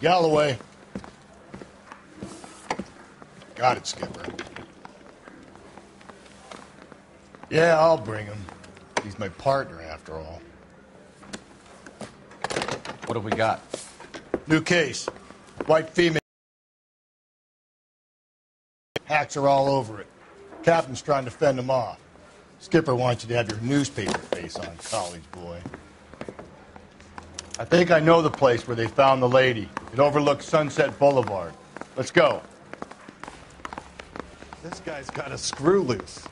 Galloway. Got it, Skipper. Yeah, I'll bring him. He's my partner, after all. What have we got? New case. White female. Hacks are all over it. Captain's trying to fend them off. Skipper wants you to have your newspaper face on, college boy. I think I know the place where they found the lady. It overlooks Sunset Boulevard. Let's go. This guy's got a screw loose.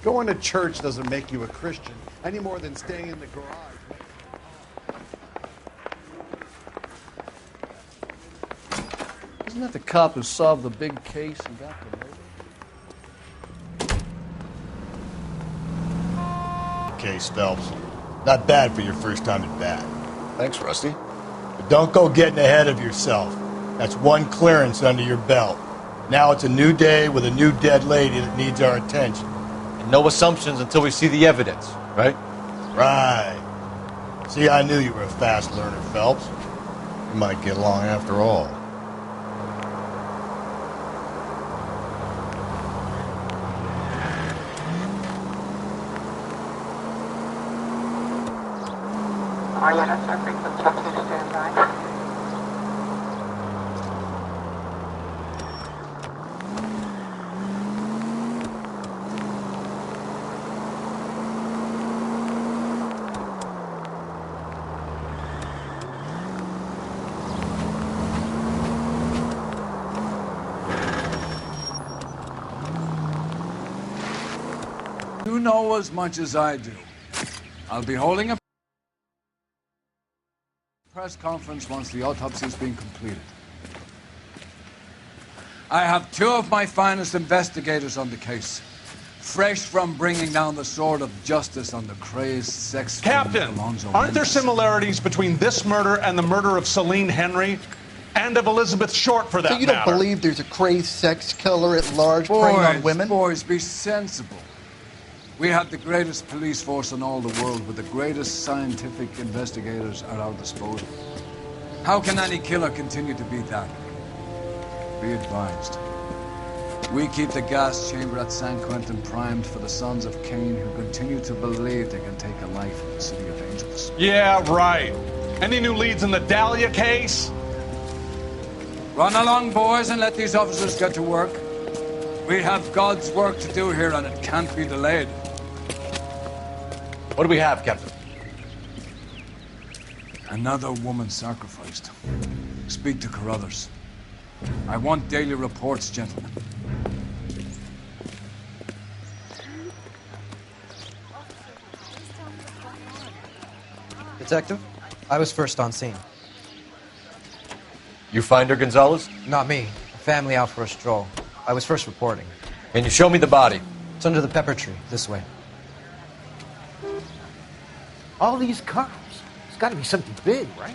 Going to church doesn't make you a Christian any more than staying in the garage. Isn't that the cop who solved the big case and got the murder? Case, Phelps. Not bad for your first time at bat. Thanks, Rusty. But don't go getting ahead of yourself. That's one clearance under your belt. Now it's a new day with a new dead lady that needs our attention. And no assumptions until we see the evidence, right? Right. See, I knew you were a fast learner, Phelps. You might get along after all. You know as much as I do. I'll be holding a press conference once the autopsy's been completed. I have two of my finest investigators on the case, fresh from bringing down the sword of justice on the crazed sex Captain, aren't there similarities between this murder and the murder of Celine Henry and of Elizabeth Short, for that matter? So you don't believe there's a crazed sex killer at large preying on women? Boys, be sensible. We have the greatest police force in all the world with the greatest scientific investigators at our disposal. How can any killer continue to beat that? Be advised. We keep the gas chamber at San Quentin primed for the sons of Cain who continue to believe they can take a life in the City of Angels. Yeah, right. Any new leads in the Dahlia case? Run along, boys, and let these officers get to work. We have God's work to do here, and it can't be delayed. What do we have, Captain? Another woman sacrificed. Speak to Carruthers. I want daily reports, gentlemen. Detective, I was first on scene. You find her, Gonzalez? Not me. A family out for a stroll. I was first reporting. Can you show me the body? It's under the pepper tree, this way. All these cops. It's got to be something big, right?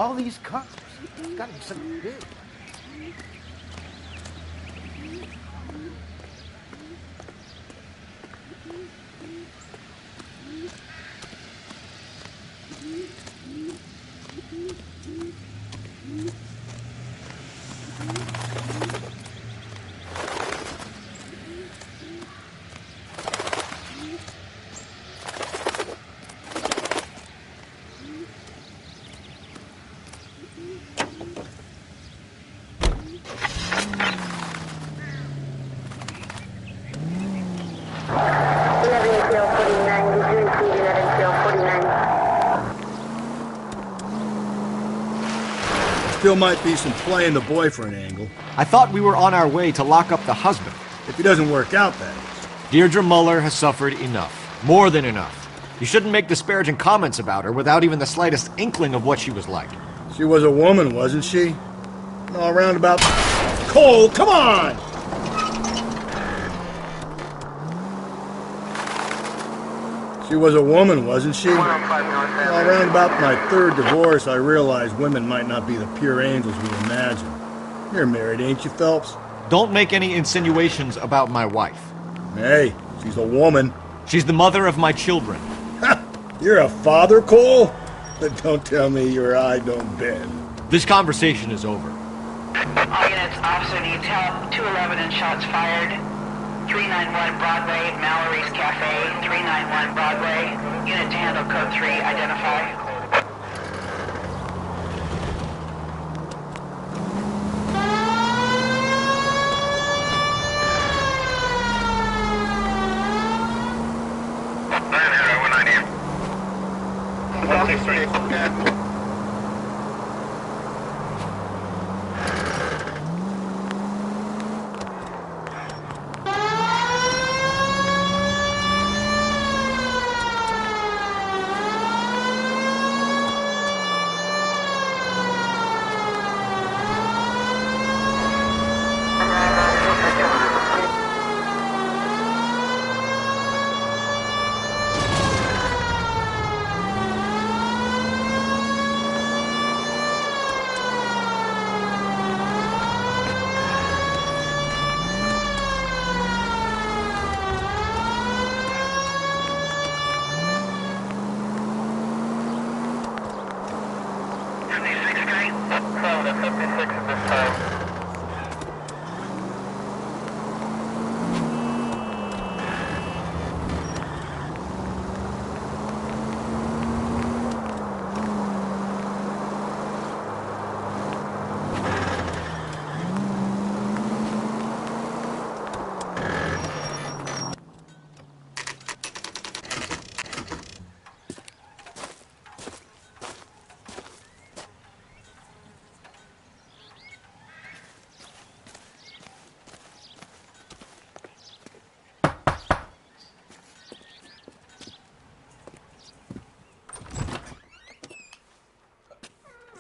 All these cops. It's got to be something big. Still might be some playing the boyfriend angle. I thought we were on our way to lock up the husband. If he doesn't work out, that is. Deirdre Muller has suffered enough. More than enough. You shouldn't make disparaging comments about her without even the slightest inkling of what she was like. She was a woman, wasn't she? All around about... Cole, come on! She was a woman, wasn't she? All around about my third divorce, I realized women might not be the pure angels we imagine. You're married, ain't you, Phelps? Don't make any insinuations about my wife. Hey, she's a woman. She's the mother of my children. You're a father, Cole? But don't tell me your eye don't bend. This conversation is over. All units, officer needs help. 211 and shots fired. 391 Broadway, Mallory's Cafe. 391 Broadway. Unit to handle code 3, identify.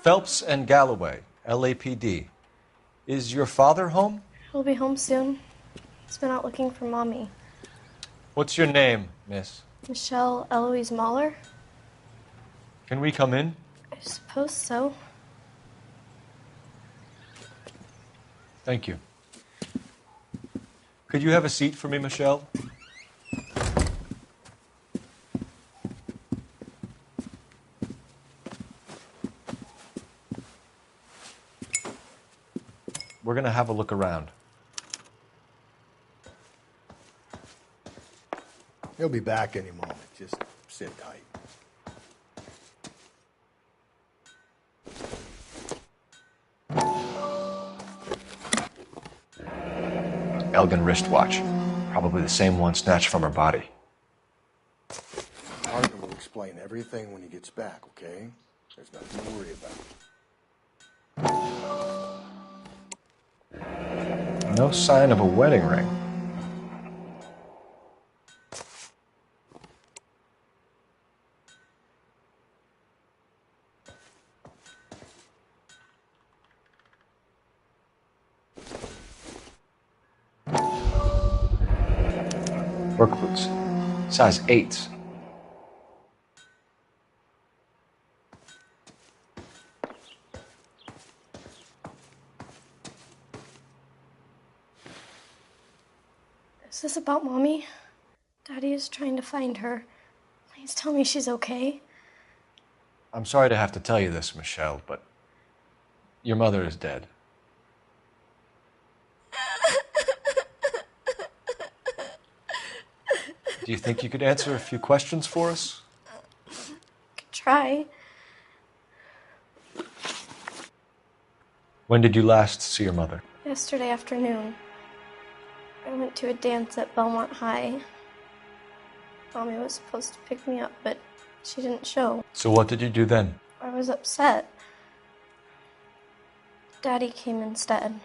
Phelps and Galloway, LAPD. Is your father home? He'll be home soon. He's been out looking for Mommy. What's your name, miss? Michelle Eloise Mahler? Can we come in? I suppose so. Thank you. Could you have a seat for me, Michelle? We're going to have a look around. He'll be back any moment. Just sit tight. Elgin wristwatch. Probably the same one snatched from her body. Martin will explain everything when he gets back, okay? There's nothing to worry about. No sign of a wedding ring. Work boots. Size 8s. Is this about Mommy? Daddy is trying to find her. Please tell me she's okay. I'm sorry to have to tell you this, Michelle, but your mother is dead. Do you think you could answer a few questions for us? Could try. When did you last see your mother? Yesterday afternoon. I went to a dance at Belmont High. Mommy was supposed to pick me up, but she didn't show. So what did you do then? I was upset. Daddy came instead.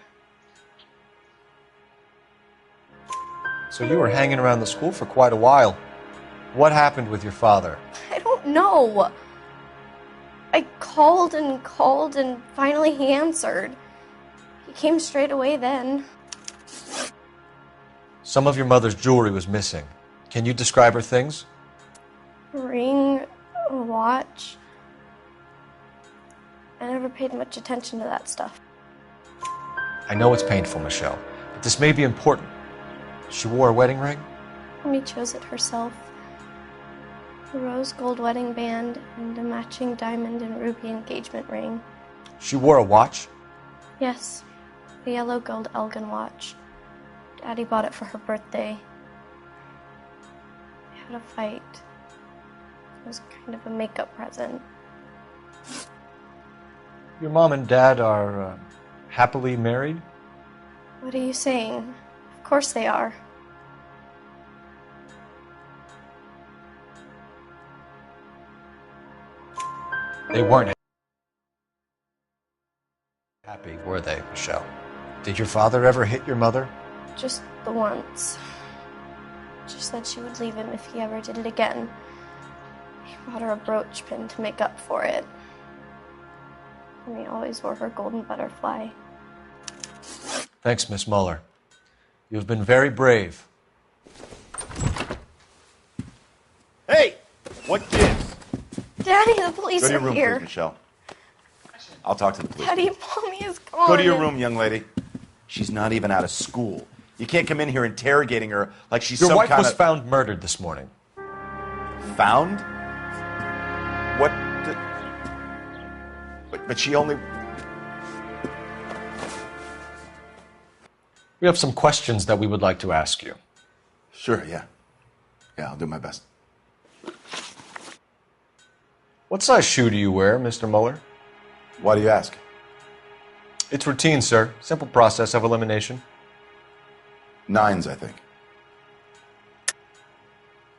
So you were hanging around the school for quite a while. What happened with your father? I don't know. I called and finally he answered. He came straight away then. Some of your mother's jewelry was missing. Can you describe her things? A ring, a watch. I never paid much attention to that stuff. I know it's painful, Michelle, but this may be important. She wore a wedding ring? Mommy chose it herself. A rose gold wedding band and a matching diamond and ruby engagement ring. She wore a watch? Yes, a yellow gold Elgin watch. Daddy bought it for her birthday. We had a fight. It was kind of a makeup present. Your mom and dad are happily married? What are you saying? Of course they are. They weren't happy, were they, Michelle? Did your father ever hit your mother? Just the once. She said she would leave him if he ever did it again. He bought her a brooch pin to make up for it. And he always wore her golden butterfly. Thanks, Miss Muller. You've been very brave. Hey! What gives? Daddy, the police Go to your are room, here. please, Michelle. I'll talk to the police. Daddy, Mommy is gone. Go to your room, young lady. She's not even out of school. You can't come in here interrogating her like she's Your some wife kind was of... found murdered this morning. Found? What? But she only... We have some questions that we would like to ask you. Sure, yeah. Yeah, I'll do my best. What size shoe do you wear, Mr. Muller? Why do you ask? It's routine, sir. Simple process of elimination. 9s, I think.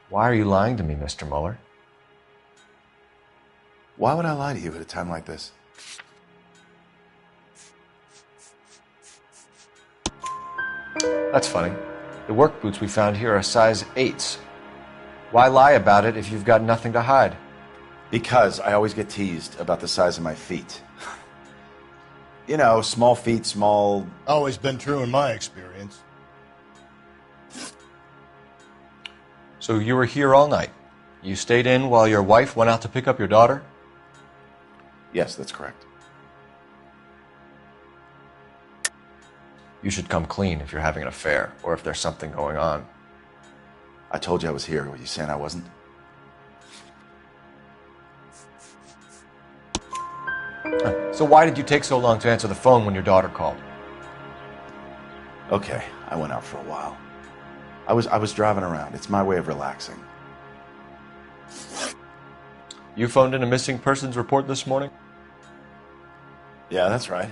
Why are you lying to me, Mr. Muller? Why would I lie to you at a time like this? That's funny. The work boots we found here are size 8s. Why lie about it if you've got nothing to hide? Because I always get teased about the size of my feet. You know, small feet, small... Always been true in my experience. So you were here all night. You stayed in while your wife went out to pick up your daughter? Yes, that's correct. You should come clean if you're having an affair or if there's something going on. I told you I was here. Were you saying I wasn't? So why did you take so long to answer the phone when your daughter called? Okay, I went out for a while. I was driving around. It's my way of relaxing. You phoned in a missing persons report this morning? Yeah, that's right.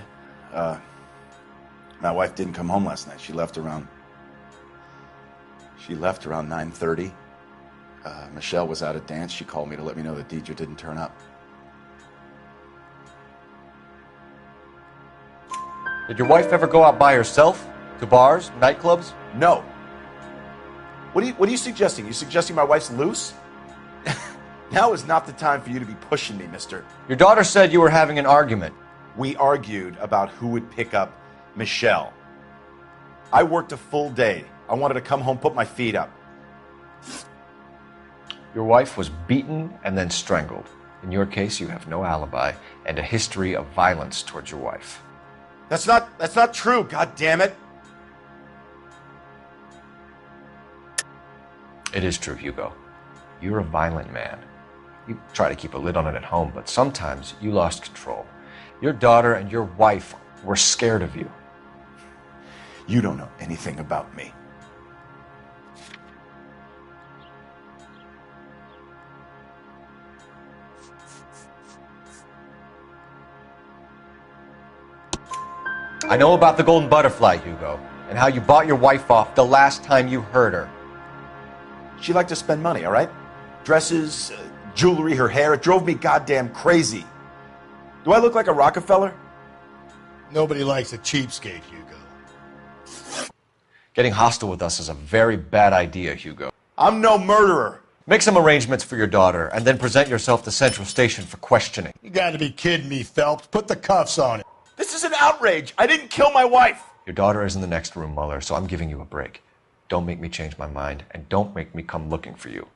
My wife didn't come home last night. She left around 9:30. Michelle was out at dance. She called me to let me know that Deidre didn't turn up. Did your wife ever go out by herself? To bars, nightclubs? No. What are you suggesting? You suggesting my wife's loose? Now is not the time for you to be pushing me, mister. Your daughter said you were having an argument. We argued about who would pick up Michelle. I worked a full day. I wanted to come home, put my feet up. Your wife was beaten and then strangled. In your case, you have no alibi and a history of violence towards your wife. That's not true, God damn it. It is true, Hugo. You're a violent man. You try to keep a lid on it at home, but sometimes you lost control. Your daughter and your wife were scared of you. You don't know anything about me. I know about the golden butterfly, Hugo, and how you bought your wife off the last time you heard her. She liked to spend money, all right? Dresses, jewelry, her hair. It drove me goddamn crazy. Do I look like a Rockefeller? Nobody likes a cheapskate, Hugo. Getting hostile with us is a very bad idea, Hugo. I'm no murderer. Make some arrangements for your daughter, and then present yourself to Central Station for questioning. You gotta be kidding me, Phelps. Put the cuffs on it. This is an outrage. I didn't kill my wife. Your daughter is in the next room, Mueller, so I'm giving you a break. Don't make me change my mind, and don't make me come looking for you.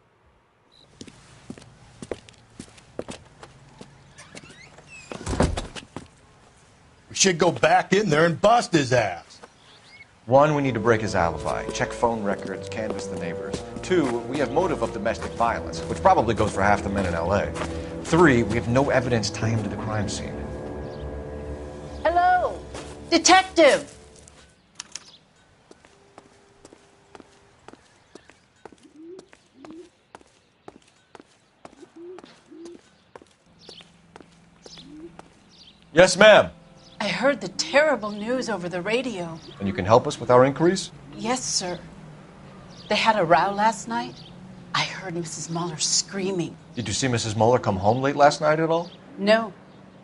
We should go back in there and bust his ass. 1, we need to break his alibi. Check phone records, canvass the neighbors. 2, we have motive of domestic violence, which probably goes for half the men in L.A. 3, we have no evidence tying him to the crime scene. Hello, detective. Yes, ma'am. I heard the terrible news over the radio. And you can help us with our inquiries? Yes, sir. They had a row last night. I heard Mrs. Mueller screaming. Did you see Mrs. Mueller come home late last night at all? No,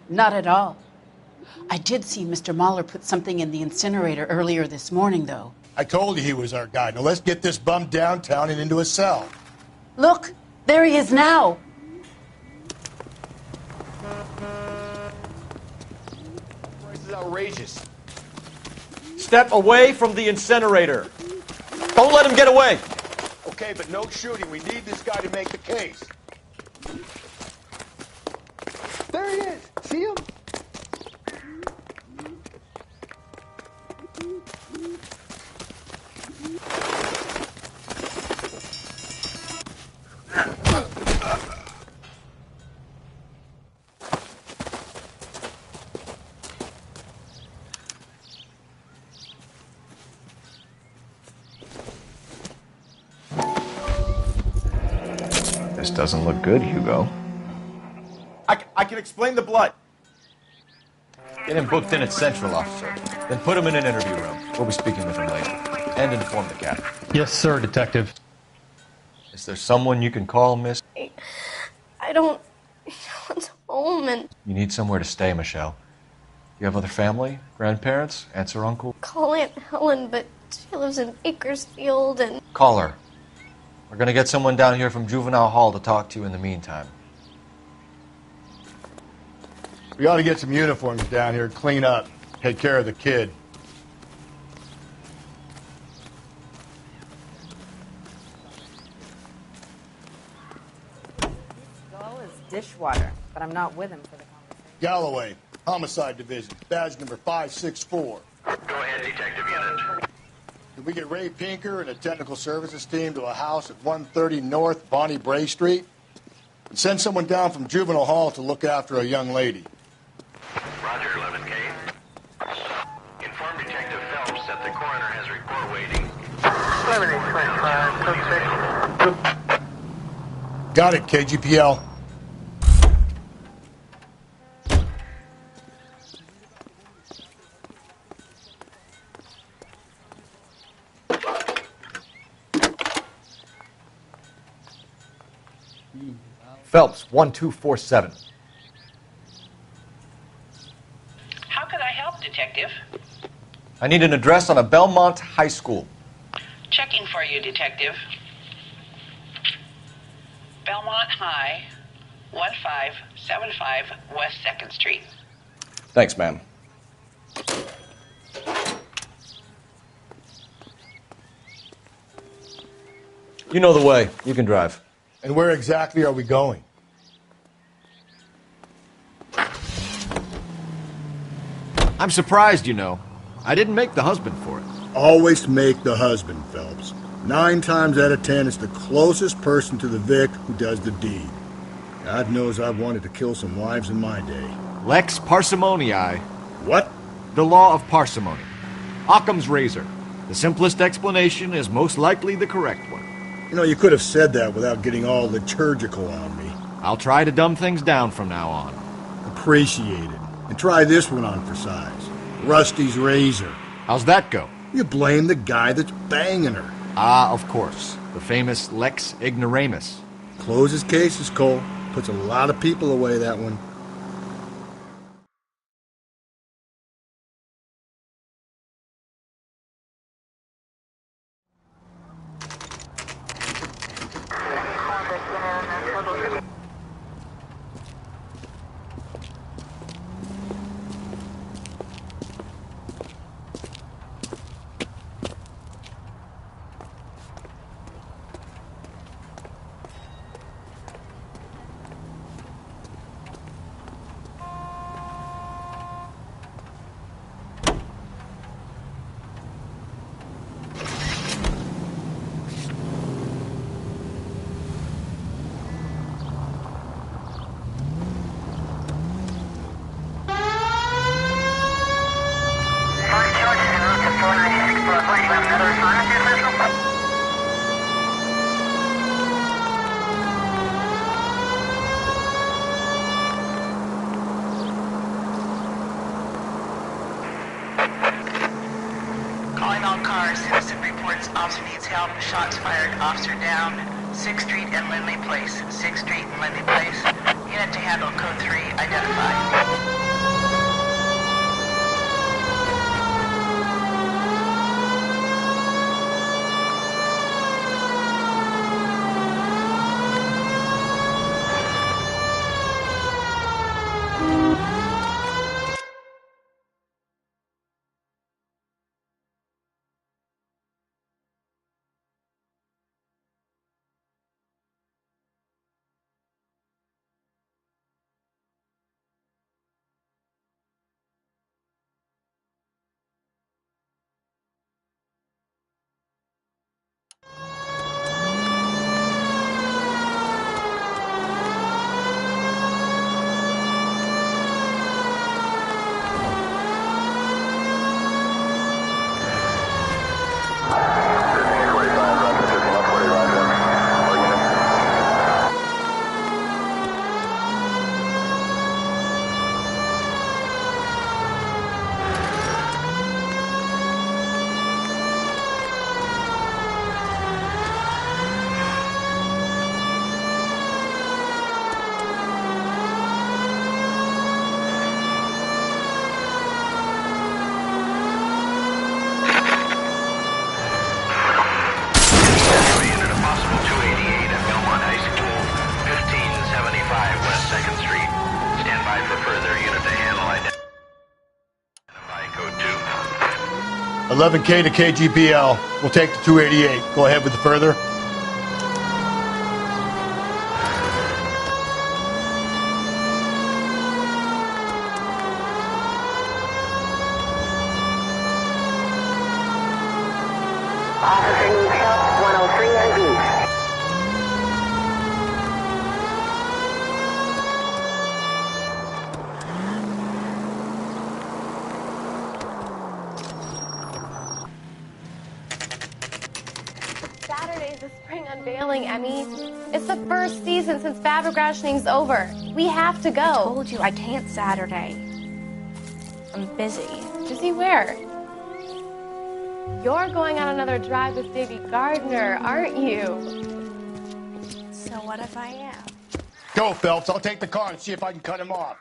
not at all. I did see Mr. Mueller put something in the incinerator earlier this morning, though. I told you he was our guy. Now let's get this bum downtown and into a cell. Look, there he is now. This is outrageous. Step away from the incinerator. Don't let him get away. Okay, but no shooting. We need this guy to make the case. There he is. See him? This doesn't look good, Hugo. I can explain the blood. Get him booked in at Central, officer. Then put him in an interview room. We'll be speaking with him later. And inform the captain. Yes, sir, detective. Is there someone you can call, miss? I don't want home and You need somewhere to stay, Michelle. You have other family? Grandparents? Aunts or uncle? call Aunt Helen, but she lives in Bakersfield and Call her. We're gonna get someone down here from Juvenile Hall to talk to you in the meantime. We ought to get some uniforms down here, clean up, take care of the kid. Skull is dishwater, but I'm not with him for the conversation. Galloway, Homicide Division, badge number 564. Go ahead, Detective Unit. Can we get Ray Pinker and a technical services team to a house at 130 North Bonnie Bray Street? And send someone down from Juvenile Hall to look after a young lady. Roger, 11K. Inform Detective Phelps that the coroner has a report waiting. 11-825, code 6. Got it, KGPL. Phelps, 1247. How can I help, Detective? I need an address on a Belmont High School. Checking for you, Detective. Belmont High, 1575 West 2nd Street. Thanks, ma'am. You know the way. You can drive. And where exactly are we going? I'm surprised, you know. I didn't make the husband for it. Always make the husband, Phelps. 9 times out of 10, it's the closest person to the Vic who does the deed. God knows I've wanted to kill some wives in my day. Lex parsimoniae. What? The law of parsimony. Occam's razor. The simplest explanation is most likely the correct one. You know, you could have said that without getting all liturgical on me. I'll try to dumb things down from now on. Appreciate it. And try this one on for size. Rusty's razor. How's that go? You blame the guy that's banging her. Ah, of course. The famous Lex Ignoramus. Closes cases, Cole. Puts a lot of people away, that one. Calling all cars. Citizen reports officer needs help. Shots fired. Officer down. 6th Street and Lindley Place. 6th Street and Lindley Place. Unit to handle code 3. Identified. West 2nd Street. Stand by for further unit to handle identify code 2. 11K to KGBL. We'll take the 288. Go ahead with the further. Officer needs help. 103 and east. Saturday's the spring unveiling, Emmy. It's the first season since fabric rationing's over. We have to go. I told you I can't Saturday. I'm busy. Busy where? You're going on another drive with Davy Gardner, aren't you? So what if I am? Go, Phelps. I'll take the car and see if I can cut him off.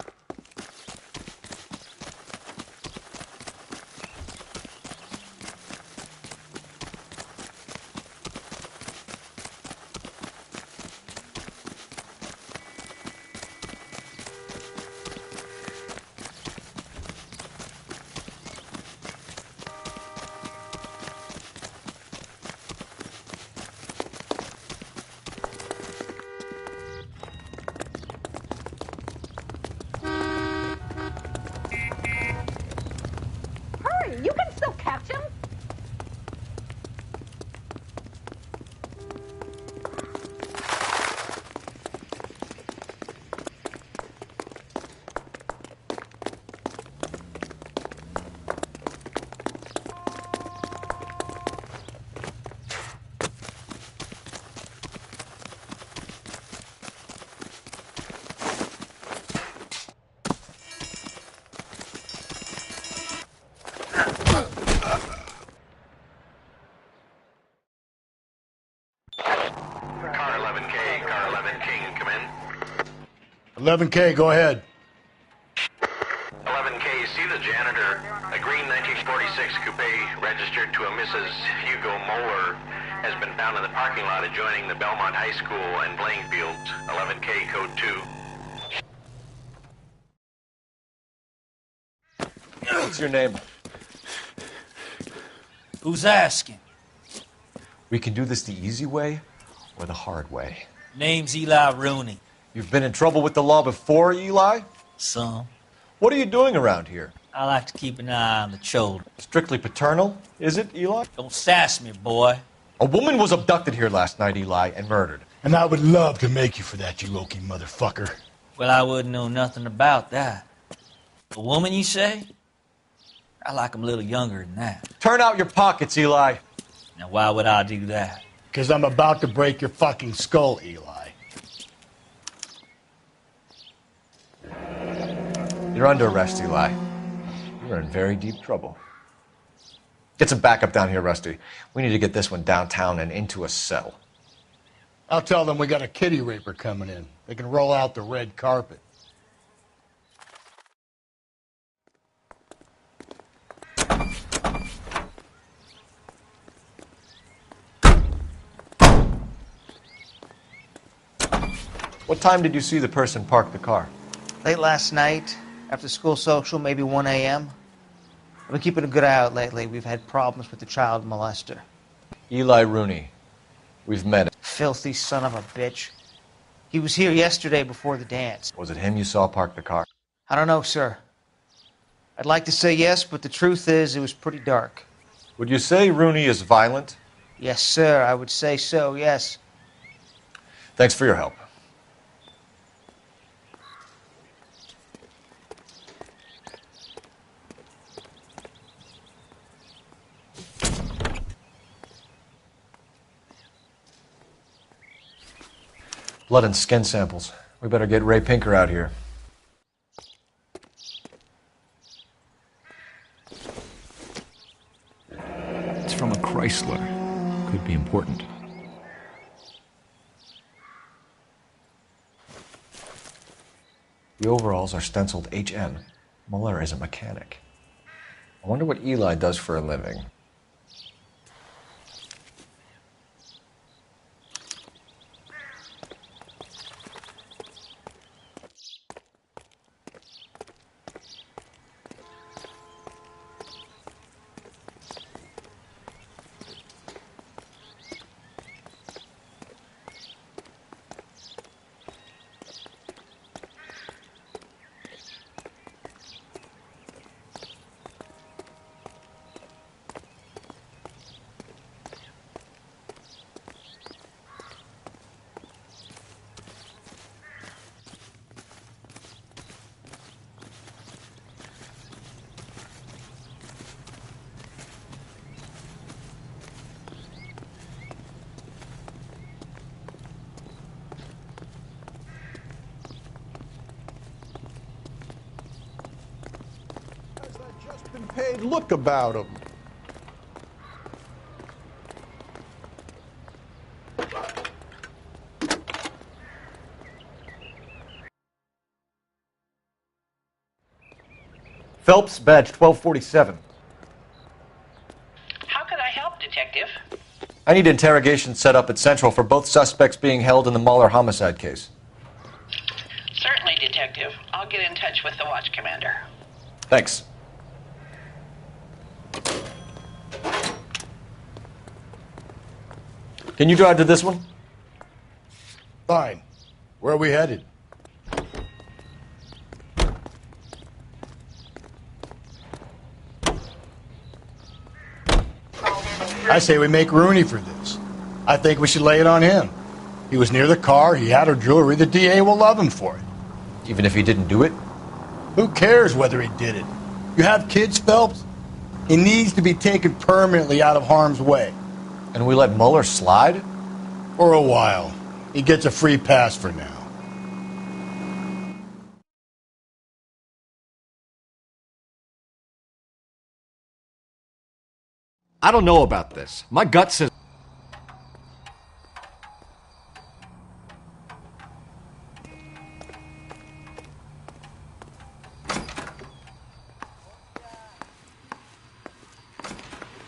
11K, go ahead. 11K, see the janitor. A green 1946 coupe registered to a Mrs. Hugo Moeller has been found in the parking lot adjoining the Belmont High School and playing fields. 11K, code 2. What's your name? Who's asking? We can do this the easy way or the hard way. Name's Eli Rooney. You've been in trouble with the law before, Eli? Some. What are you doing around here? I like to keep an eye on the children. Strictly paternal, is it, Eli? Don't sass me, boy. A woman was abducted here last night, Eli, and murdered. And I would love to make you for that, you oaky motherfucker. Well, I wouldn't know nothing about that. A woman, you say? I like 'em a little younger than that. Turn out your pockets, Eli. Now, why would I do that? Because I'm about to break your fucking skull, Eli. You're under arrest, Eli. You're in very deep trouble. Get some backup down here, Rusty. We need to get this one downtown and into a cell. I'll tell them we got a kitty raper coming in. They can roll out the red carpet. What time did you see the person park the car? Late last night, after school social, maybe 1 a.m. I've been keeping a good eye out lately. We've had problems with the child molester. Eli Rooney. We've met him. Filthy son of a bitch. He was here yesterday before the dance. Was it him you saw park the car? I don't know, sir. I'd like to say yes, but the truth is it was pretty dark. Would you say Rooney is violent? Yes, sir, I would say so, yes. Thanks for your help. Blood and skin samples. We better get Ray Pinker out here. It's from a Chrysler. Could be important. The overalls are stenciled HN. Muller is a mechanic. I wonder what Eli does for a living. Paid look about him. Phelps, badge 1247. How can I help, Detective? I need interrogation set up at Central for both suspects being held in the Mahler homicide case. Certainly, Detective. I'll get in touch with the watch commander. Thanks. Can you drive to this one? Fine. Where are we headed? I say we make Rooney for this. I think we should lay it on him. He was near the car, he had her jewelry, the DA will love him for it. Even if he didn't do it? Who cares whether he did it? You have kids, Phelps? He needs to be taken permanently out of harm's way. And we let Muller slide? For a while. He gets a free pass for now. I don't know about this. My gut says...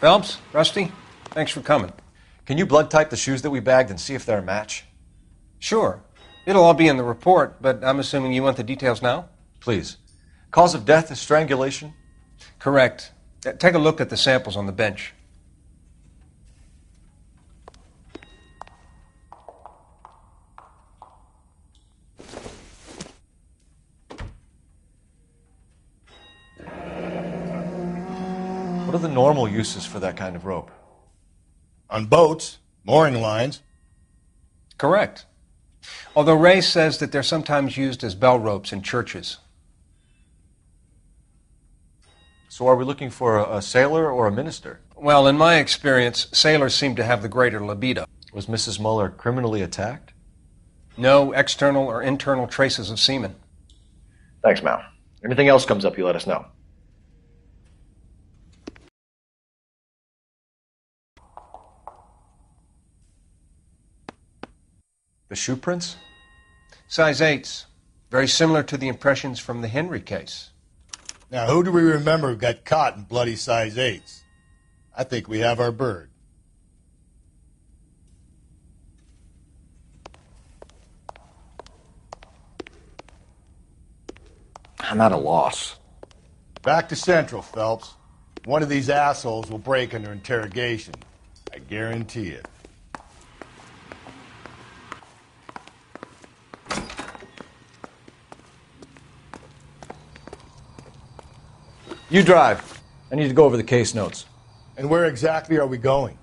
Phelps, Rusty, thanks for coming. Can you blood type the shoes that we bagged and see if they're a match? Sure. It'll all be in the report, but I'm assuming you want the details now? Please. Cause of death is strangulation? Correct. Take a look at the samples on the bench. What are the normal uses for that kind of rope? On boats, mooring lines. Correct. Although Ray says that they're sometimes used as bell ropes in churches. So are we looking for a sailor or a minister? Well, in my experience, sailors seem to have the greater libido. Was Mrs. Muller criminally attacked? No external or internal traces of semen. Thanks, Mal. Anything else comes up, you let us know. The shoe prints? Size 8s. Very similar to the impressions from the Henry case. Now, who do we remember who got caught in bloody size 8s? I think we have our bird. I'm at a loss. Back to Central, Phelps. One of these assholes will break under interrogation. I guarantee it. You drive. I need to go over the case notes. And where exactly are we going?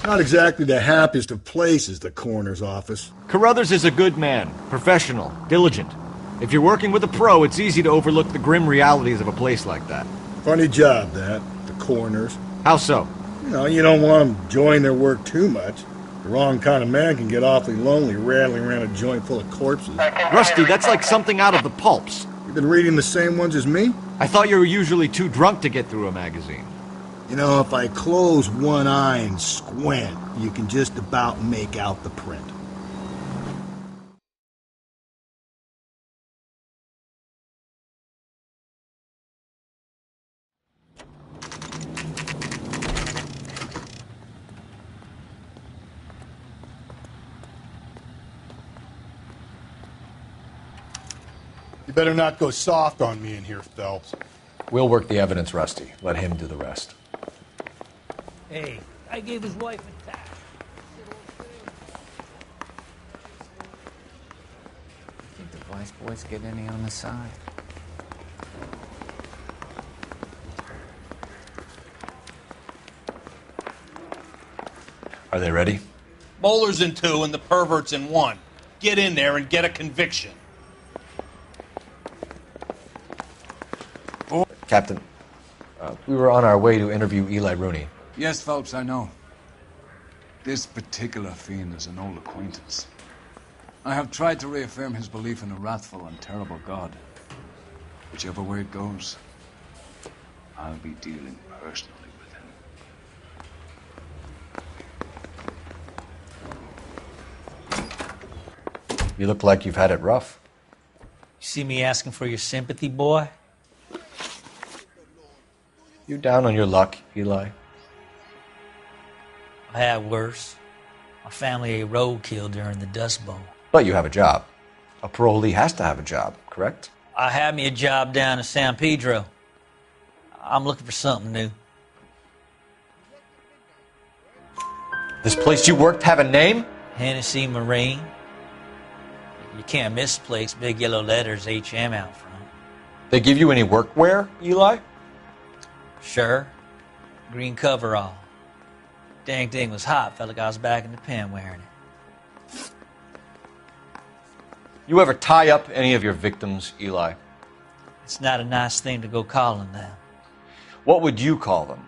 Not exactly the happiest of places, the coroner's office. Carruthers is a good man, professional, diligent. If you're working with a pro, it's easy to overlook the grim realities of a place like that. Funny job, that, the coroner's. How so? You don't want them enjoying their work too much. The wrong kind of man can get awfully lonely rattling around a joint full of corpses. Rusty, that's like something out of the pulps. You've been reading the same ones as me? I thought you were usually too drunk to get through a magazine. If I close one eye and squint, you can just about make out the print. You better not go soft on me in here, Phelps. We'll work the evidence, Rusty. Let him do the rest. Hey, I gave his wife a tax. Think the Vice boys get any on the side? Are they ready? Bowler's in 2 and the pervert's in 1. Get in there and get a conviction. Captain, we were on our way to interview Eli Rooney. Yes, Phelps, I know. This particular fiend is an old acquaintance. I have tried to reaffirm his belief in a wrathful and terrible God. Whichever way it goes, I'll be dealing personally with him. You look like you've had it rough. You see me asking for your sympathy, boy? You down on your luck, Eli? I had worse. My family ate roadkill during the Dust Bowl. But you have a job. A parolee has to have a job, correct? I had me a job down in San Pedro. I'm looking for something new. This place you worked have a name? Hennessy Marine. You can't misplace big yellow letters HM out front. They give you any workwear, Eli? Sure. Green coverall. Dang thing was hot. Felt like I was back in the pen wearing it. You ever tie up any of your victims, Eli? It's not a nice thing to go calling them. What would you call them?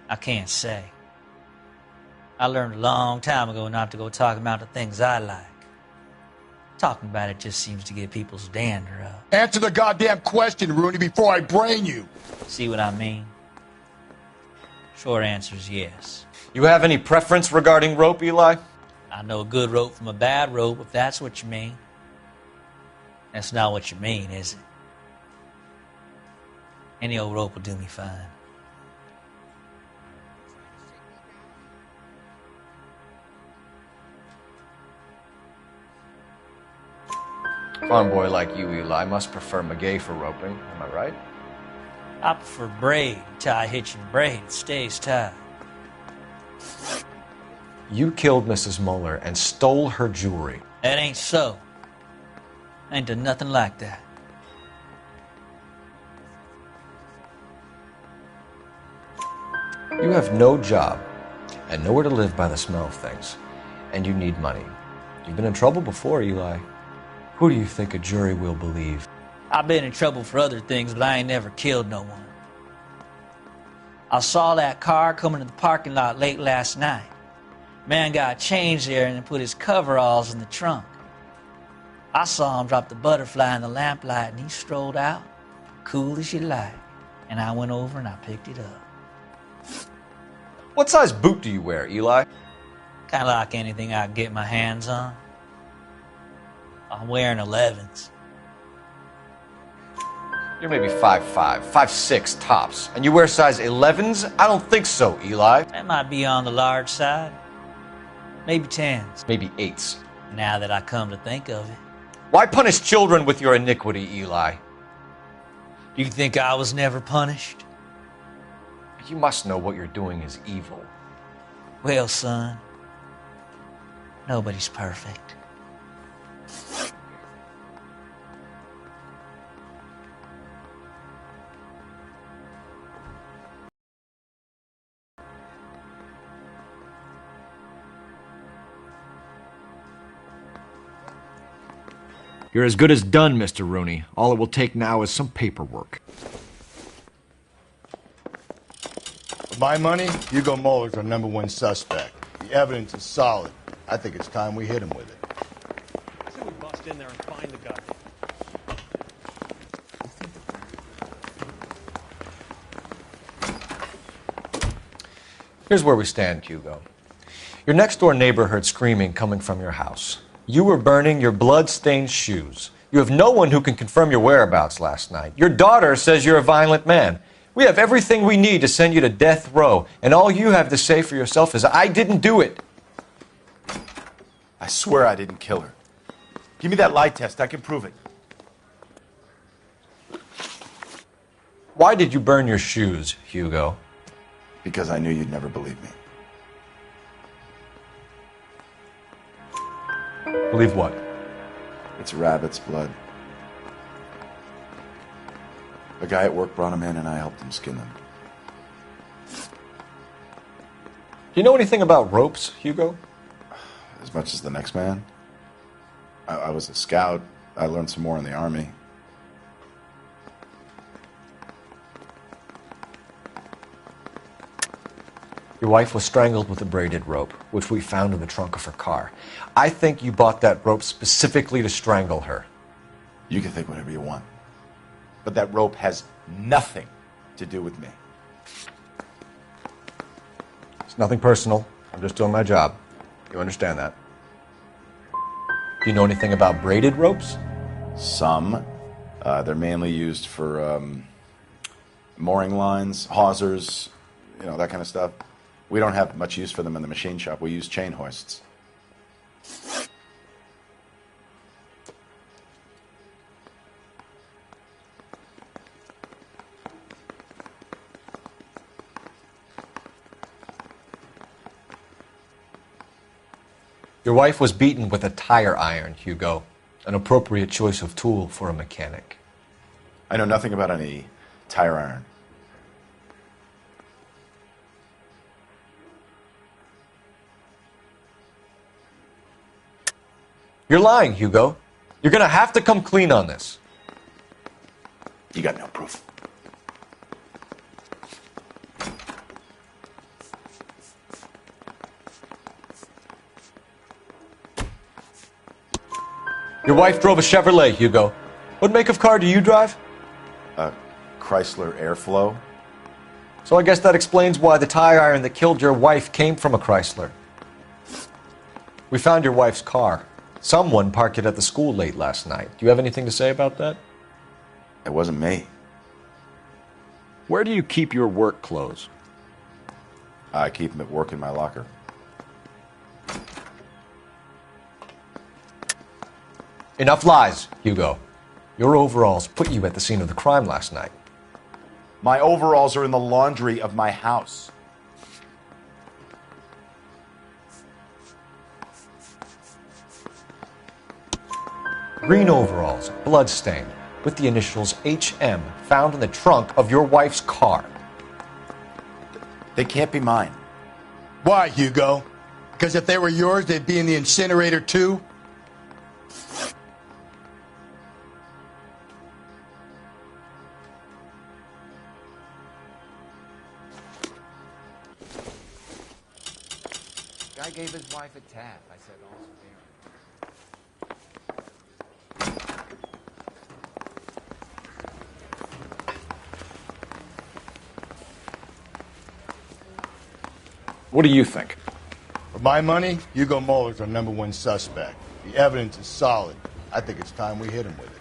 I can't say. I learned a long time ago not to go talking about the things I like. Talking about it just seems to get people's dander up. Answer the goddamn question, Rooney, before I brain you. See what I mean? Short answer is yes. You have any preference regarding rope, Eli? I know a good rope from a bad rope, if that's what you mean. That's not what you mean, is it? Any old rope will do me fine. Farm boy like you, Eli, must prefer McGay for roping. Am I right? I prefer braid. You tie a hitch in braid, it stays tied. You killed Mrs. Muller and stole her jewelry. That ain't so. I ain't done nothing like that. You have no job and nowhere to live by the smell of things. And you need money. You've been in trouble before, Eli. Who do you think a jury will believe? I've been in trouble for other things, but I ain't never killed no one. I saw that car coming to the parking lot late last night. Man got changed there and then put his coveralls in the trunk. I saw him drop the butterfly in the lamplight and he strolled out, cool as you like. And I went over and I picked it up. What size boot do you wear, Eli? Kind of like anything I can get my hands on. I'm wearing 11s. You're maybe 5'5", 5'6", tops. And you wear size 11s? I don't think so, Eli. That might be on the large side. Maybe 10s. Maybe 8s. Now that I come to think of it. Why punish children with your iniquity, Eli? Do you think I was never punished? You must know what you're doing is evil. Well, son, nobody's perfect. You're as good as done, Mr. Rooney. All it will take now is some paperwork. For my money, Hugo Muller's our #1 suspect. The evidence is solid. I think it's time we hit him with it. I say we bust in there and find the guy. Here's where we stand, Hugo. Your next-door neighbor heard screaming coming from your house. You were burning your blood-stained shoes. You have no one who can confirm your whereabouts last night. Your daughter says you're a violent man. We have everything we need to send you to death row, and all you have to say for yourself is, I didn't do it. I swear I didn't kill her. Give me that lie test. I can prove it. Why did you burn your shoes, Hugo? Because I knew you'd never believe me. Believe what? It's rabbit's blood. A guy at work brought him in and I helped him skin them. Do you know anything about ropes, Hugo? As much as the next man. I was a scout. I learned some more in the Army. Your wife was strangled with a braided rope, which we found in the trunk of her car. I think you bought that rope specifically to strangle her. You can think whatever you want. But that rope has nothing to do with me. It's nothing personal. I'm just doing my job. You understand that? Do you know anything about braided ropes? Some. They're mainly used for mooring lines, hawsers, that kind of stuff. We don't have much use for them in the machine shop. We use chain hoists. Your wife was beaten with a tire iron, Hugo. An appropriate choice of tool for a mechanic. I know nothing about any tire iron. You're lying, Hugo. You're gonna have to come clean on this. You got no proof. Your wife drove a Chevrolet, Hugo. What make of car do you drive? A Chrysler Airflow. So I guess that explains why the tire iron that killed your wife came from a Chrysler. We found your wife's car. Someone parked it at the school late last night. Do you have anything to say about that? It wasn't me. Where do you keep your work clothes? I keep them at work in my locker. Enough lies, Hugo. Your overalls put you at the scene of the crime last night. My overalls are in the laundry of my house. Green overalls, bloodstained, with the initials HM found in the trunk of your wife's car. They can't be mine. Why, Hugo? Because if they were yours, they'd be in the incinerator too? Guy gave his wife a tap. I said, all's fair. What do you think? For my money, Hugo Muller's our number one suspect. The evidence is solid. I think it's time we hit him with it.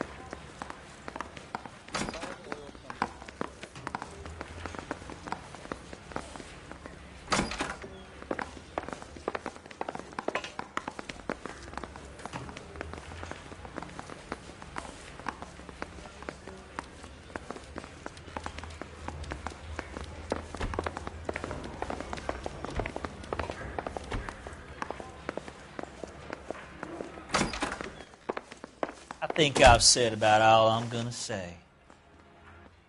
I think I've said about all I'm gonna say.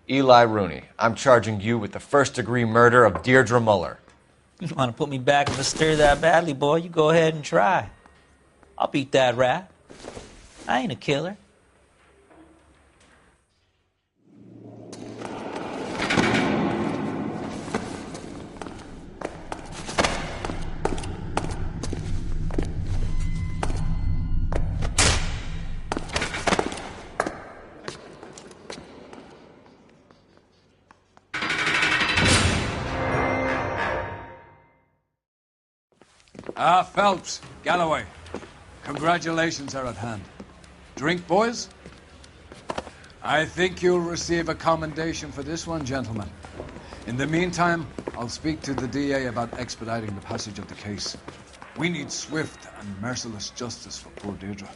Eli Rooney, I'm charging you with the first-degree murder of Deirdre Muller. You want to put me back in the stir that badly, boy? You go ahead and try. I'll beat that rap. I ain't a killer. Phelps, Galloway, congratulations are at hand. Drink, boys? I think you'll receive a commendation for this one, gentlemen. In the meantime, I'll speak to the DA about expediting the passage of the case. We need swift and merciless justice for poor Deirdre.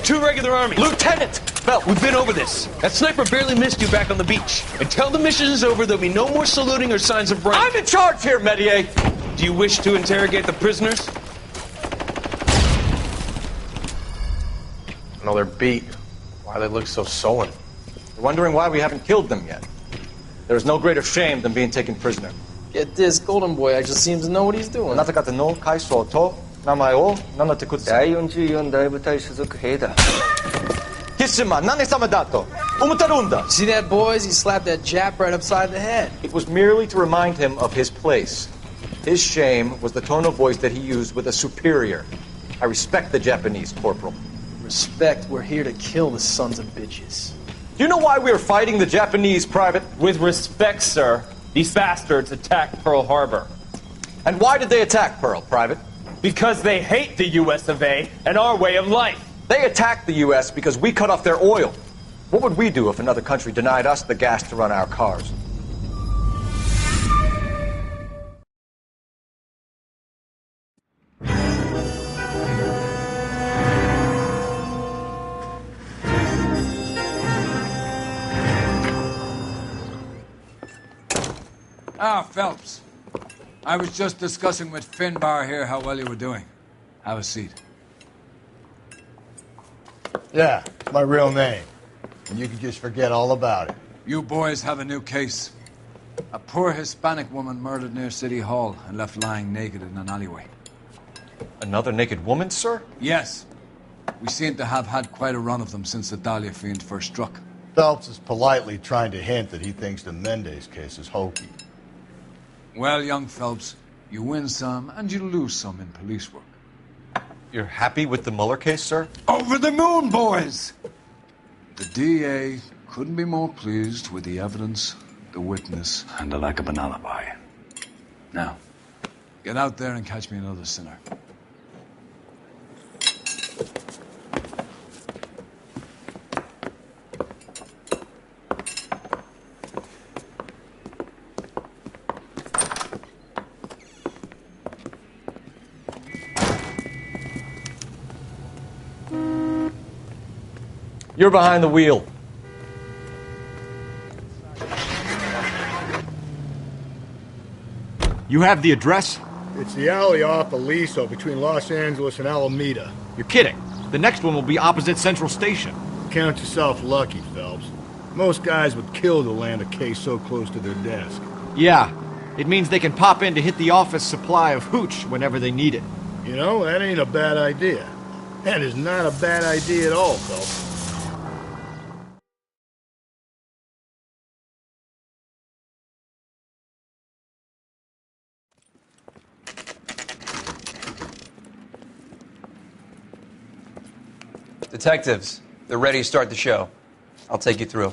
2 regular Army. Lieutenant! Phelps! We've been over this. That sniper barely missed you back on the beach. Until the mission is over, there'll be no more saluting or signs of rank. I'm in charge here, Medier! Do you wish to interrogate the prisoners? No, they're beat. Why they look so sullen? You're wondering why we haven't killed them yet. There is no greater shame than being taken prisoner. Get this, Golden Boy actually seems to know what he's doing. あなた方の階層と名前を名乗ってください。第44大部隊所属兵だ。キスマ何様だと思ってるんだ。 See that, boys? He slapped that Jap right upside the head. It was merely to remind him of his place. His shame was the tone of voice that he used with a superior. I respect the Japanese, Corporal. Respect, we're here to kill the sons of bitches. Do you know why we are fighting the Japanese, Private? With respect, sir, these bastards attacked Pearl Harbor. And why did they attack Pearl, Private? Because they hate the US of A and our way of life. They attacked the U.S. because we cut off their oil. What would we do if another country denied us the gas to run our cars? Ah, Phelps. I was just discussing with Finbar here how well you were doing. Have a seat. Yeah, it's my real name. And you can just forget all about it. You boys have a new case. A poor Hispanic woman murdered near City Hall and left lying naked in an alleyway. Another naked woman, sir? Yes. We seem to have had quite a run of them since the Dahlia fiend first struck. Phelps is politely trying to hint that he thinks the Mendez case is hokey. Well, young Phelps, you win some and you lose some in police work. You're happy with the Mueller case, sir? Over the moon, boys! The DA couldn't be more pleased with the evidence, the witness, and the lack of an alibi. Now, get out there and catch me another sinner. You're behind the wheel. You have the address? It's the alley off Aliso between Los Angeles and Alameda. You're kidding. The next one will be opposite Central Station. Count yourself lucky, Phelps. Most guys would kill to land a case so close to their desk. Yeah. It means they can pop in to hit the office supply of hooch whenever they need it. You know, that ain't a bad idea. That is not a bad idea at all, Phelps. Detectives, they're ready to start the show. I'll take you through.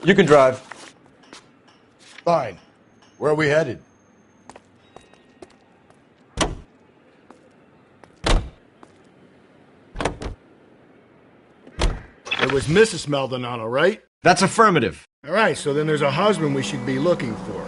You can drive. Fine. Where are we headed? It was Mrs. Maldonado, right? That's affirmative. All right, so then there's a husband we should be looking for.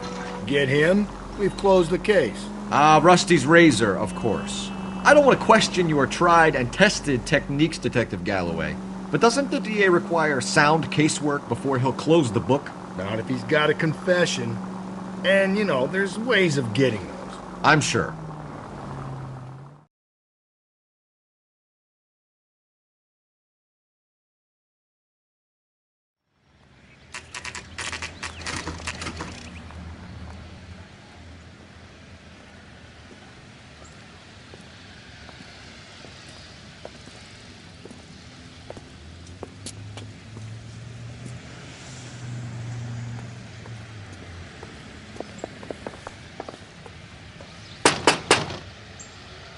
Get him, we've closed the case. Rusty's razor, of course. I don't want to question your tried and tested techniques, Detective Galloway. But doesn't the DA require sound casework before he'll close the book? Not if he's got a confession. And, you know, there's ways of getting those. I'm sure.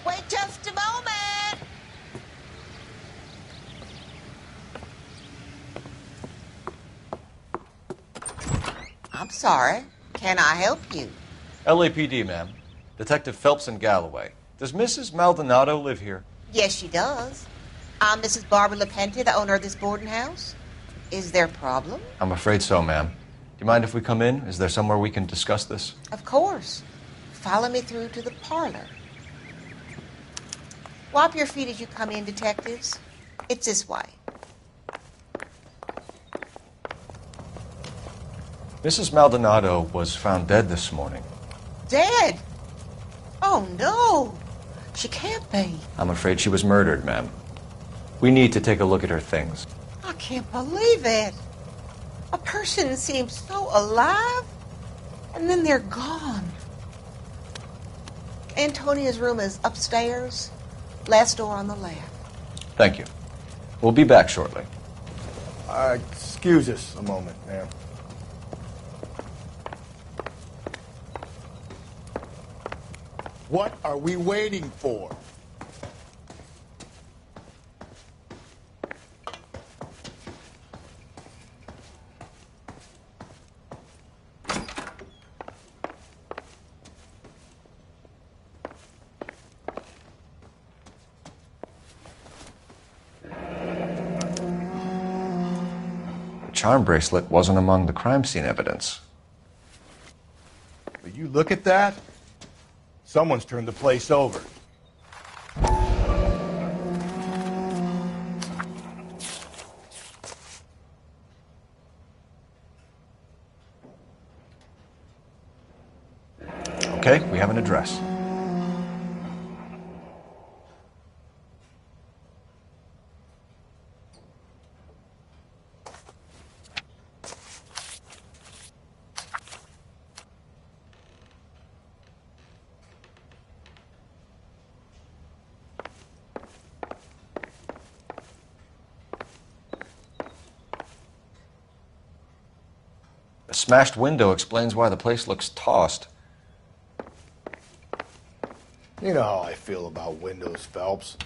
Wait just a moment. I'm sorry. Can I help you? LAPD, ma'am. Detective Phelps and Galloway. Does Mrs. Maldonado live here? Yes, she does. I'm Mrs. Barbara LaPente, the owner of this boarding house. Is there a problem? I'm afraid so, ma'am. Do you mind if we come in? Is there somewhere we can discuss this? Of course. Follow me through to the parlor. Wipe your feet as you come in, detectives. It's this way. Mrs. Maldonado was found dead this morning. Dead? Oh, no. She can't be. I'm afraid she was murdered, ma'am. We need to take a look at her things. I can't believe it. A person seems so alive, and then they're gone. Antonia's room is upstairs, last door on the left. Thank you. We'll be back shortly. Excuse us a moment, ma'am. What are we waiting for? The charm bracelet wasn't among the crime scene evidence. Will you look at that? Someone's turned the place over. Okay, we have an address. A smashed window explains why the place looks tossed. You know how I feel about windows, Phelps.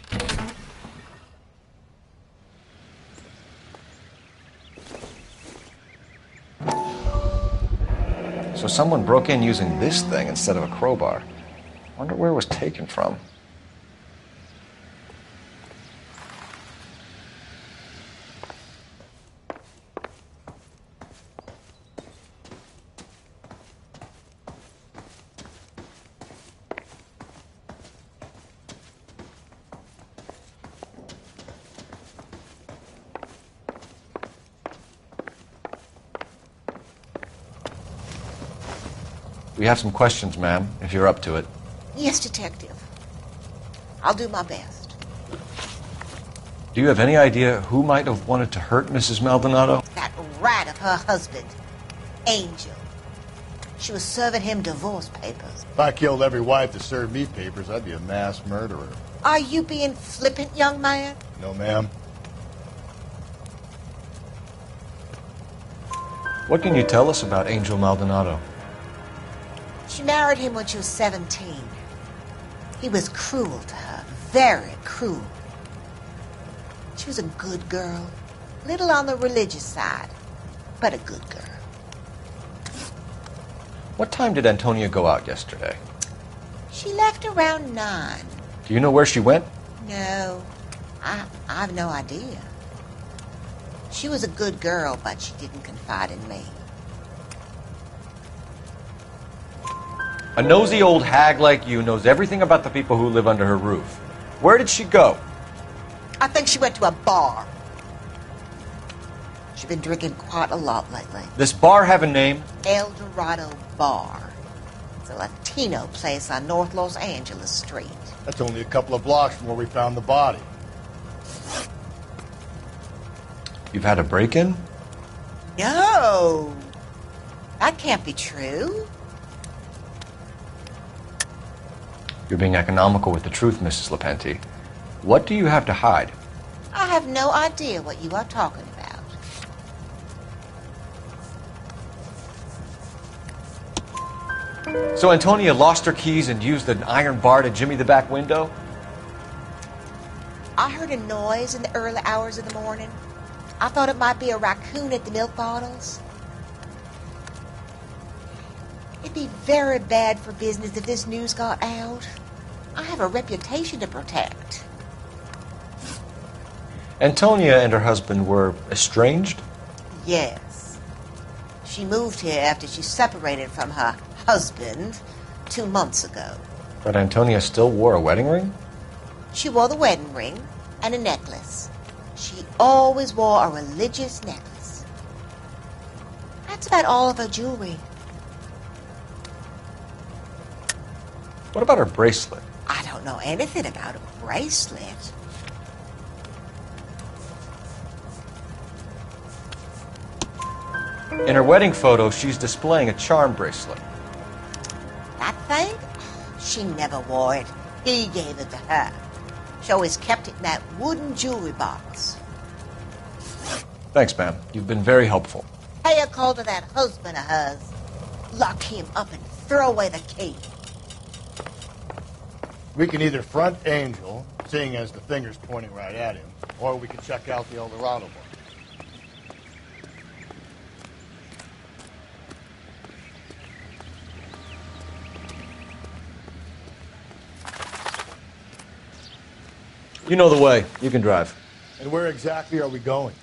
So someone broke in using this thing instead of a crowbar. Wonder where it was taken from. We have some questions, ma'am, if you're up to it. Yes, detective. I'll do my best. Do you have any idea who might have wanted to hurt Mrs. Maldonado? That rat of her husband, Angel. She was serving him divorce papers. If I killed every wife that served me papers, I'd be a mass murderer. Are you being flippant, young man? No, ma'am. What can you tell us about Angel Maldonado? She married him when she was 17. He was cruel to her, very cruel. She was a good girl, little on the religious side. but a good girl. What time did Antonia go out yesterday? She left around 9. Do you know where she went? No, I have no idea. She was a good girl, but she didn't confide in me. A nosy old hag like you knows everything about the people who live under her roof. Where did she go? I think she went to a bar. She's been drinking quite a lot lately. This bar have a name? El Dorado Bar. It's a Latino place on North Los Angeles Street. That's only a couple of blocks from where we found the body. You've had a break-in? No. That can't be true. You're being economical with the truth, Mrs. Lepenti. What do you have to hide? I have no idea what you are talking about. So Antonia lost her keys and used an iron bar to jimmy the back window? I heard a noise in the early hours of the morning. I thought it might be a raccoon at the milk bottles. It'd be very bad for business if this news got out. I have a reputation to protect. Antonia and her husband were estranged? Yes. She moved here after she separated from her husband 2 months ago. But Antonia still wore a wedding ring? She wore the wedding ring and a necklace. She always wore a religious necklace. That's about all of her jewelry. What about her bracelet? I don't know anything about a bracelet. In her wedding photo, she's displaying a charm bracelet. That thing? She never wore it. He gave it to her. She always kept it in that wooden jewelry box. Thanks, ma'am. You've been very helpful. Pay a call to that husband of hers. Lock him up and throw away the key. We can either front Angel, seeing as the finger's pointing right at him, or we can check out the El Dorado bar. You know the way. You can drive. And where exactly are we going?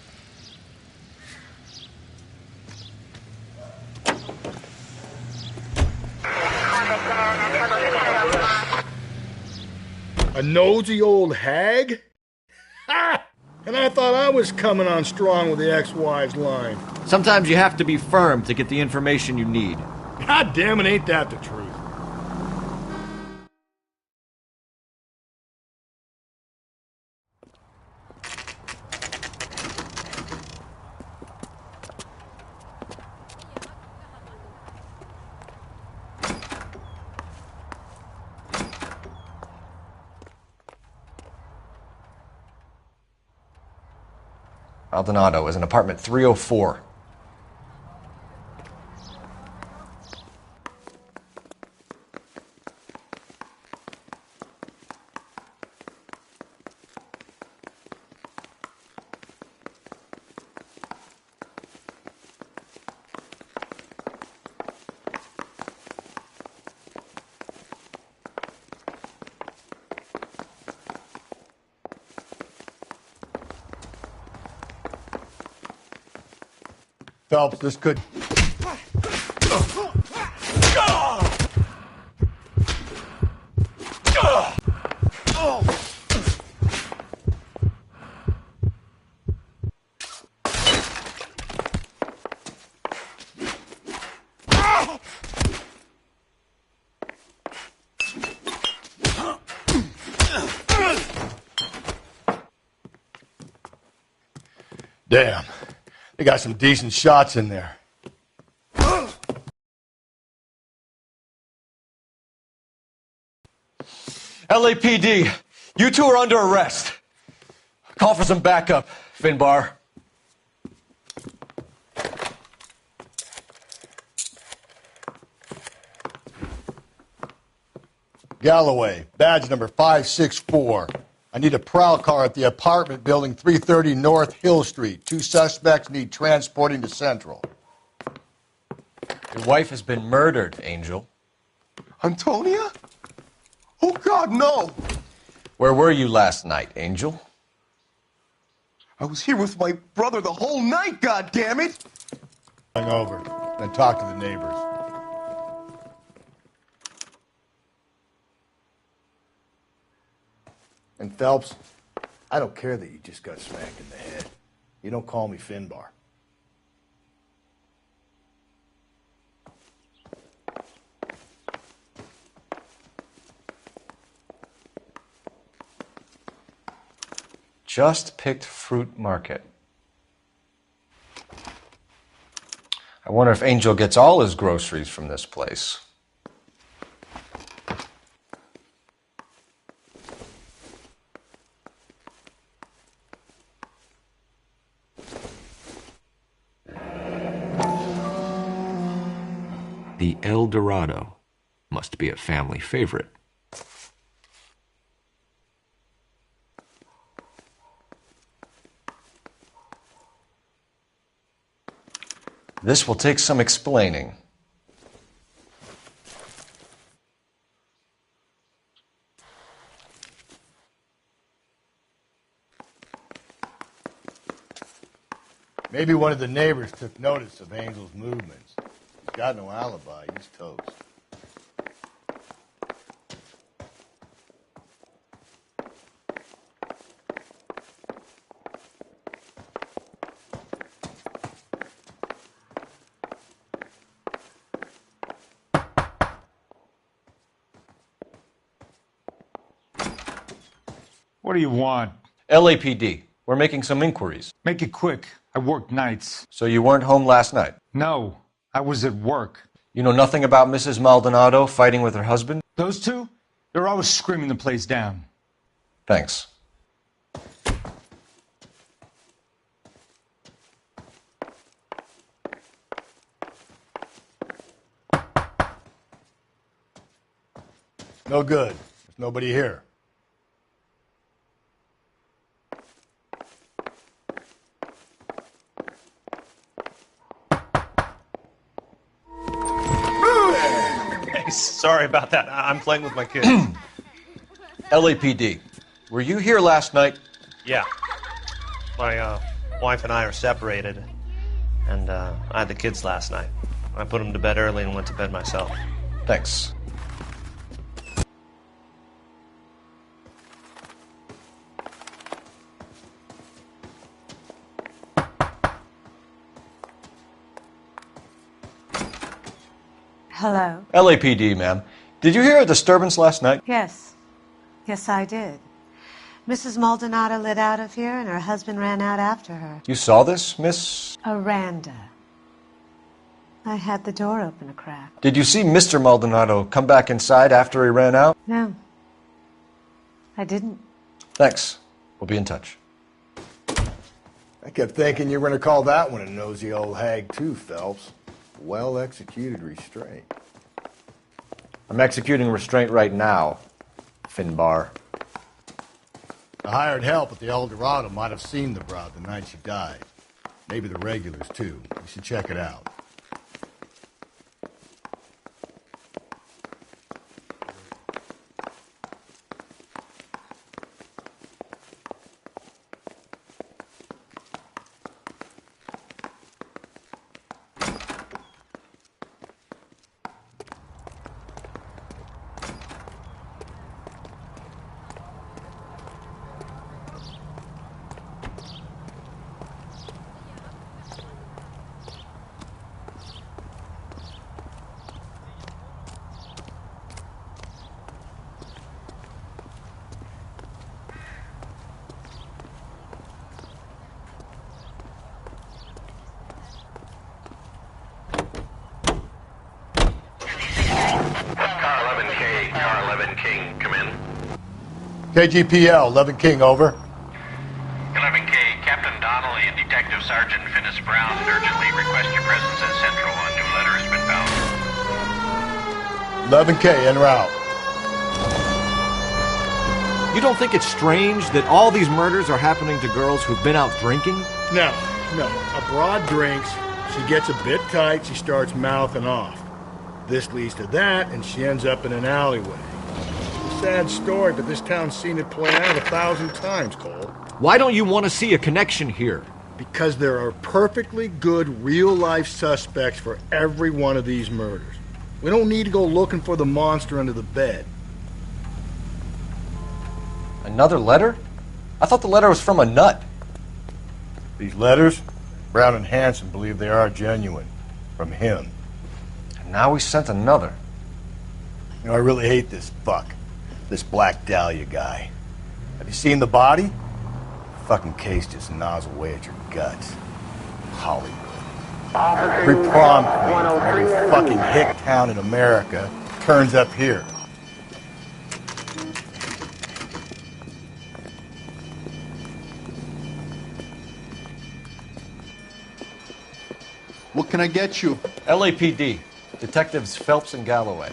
A nosy old hag? Ha! And I thought I was coming on strong with the ex-wife's line. Sometimes you have to be firm to get the information you need. God damn it, ain't that the truth? Maldonado is in apartment 304. Phelps, this could... Damn. They got some decent shots in there. LAPD, you two are under arrest. Call for some backup, Finbar. Galloway, badge number 564. I need a prowl car at the apartment building 330 North Hill Street. 2 suspects need transporting to Central. Your wife has been murdered, Angel. Antonia? Oh, God, no! Where were you last night, Angel? I was here with my brother the whole night, goddammit! Over, then talk to the neighbors. And Phelps, I don't care that you just got smacked in the head. You don't call me Finbar. Just picked fruit market. I wonder if Angel gets all his groceries from this place. The El Dorado must be a family favorite. This will take some explaining. Maybe one of the neighbors took notice of Angel's movements. He's got no alibi. He's toast. What do you want? LAPD. We're making some inquiries. Make it quick. I work nights. So you weren't home last night? No, I was at work. You know nothing about Mrs. Maldonado fighting with her husband? Those two? They're always screaming the place down. Thanks. No good. There's nobody here. Sorry about that. I'm playing with my kids. LAPD. Were you here last night? Yeah. My wife and I are separated, and I had the kids last night. I put them to bed early and went to bed myself. Thanks. Hello? LAPD, ma'am. Did you hear a disturbance last night? Yes. Yes, I did. Mrs. Maldonado lit out of here, and her husband ran out after her. You saw this, Miss? Aranda. I had the door open a crack. Did you see Mr. Maldonado come back inside after he ran out? No. I didn't. Thanks. We'll be in touch. I kept thinking you were going to call that one a nosy old hag, too, Phelps. Well-executed restraint. I'm executing restraint right now, Finbar. The hired help at the El Dorado might have seen the broad the night she died. Maybe the regulars, too. You should check it out. KGPL, 11 King, over. 11K, Captain Donnelly and Detective Sergeant Finis Brown urgently request your presence at Central. A new letter has been found. 11K, en route. You don't think it's strange that all these murders are happening to girls who've been out drinking? No. A broad drinks, she gets a bit tight, she starts mouthing off. This leads to that, and she ends up in an alleyway. It's a sad story, but this town's seen it play out 1,000 times, Cole. Why don't you want to see a connection here? Because there are perfectly good real-life suspects for every one of these murders. We don't need to go looking for the monster under the bed. Another letter? I thought the letter was from a nut. These letters, Brown and Hanson believe they are genuine. From him. And now we sent another. You know, I really hate this fuck. This Black Dahlia guy. Have you seen the body? The fucking case just gnaws away at your guts. Hollywood. Every prom queen from every fucking hick town in America turns up here. What can I get you? LAPD. Detectives Phelps and Galloway.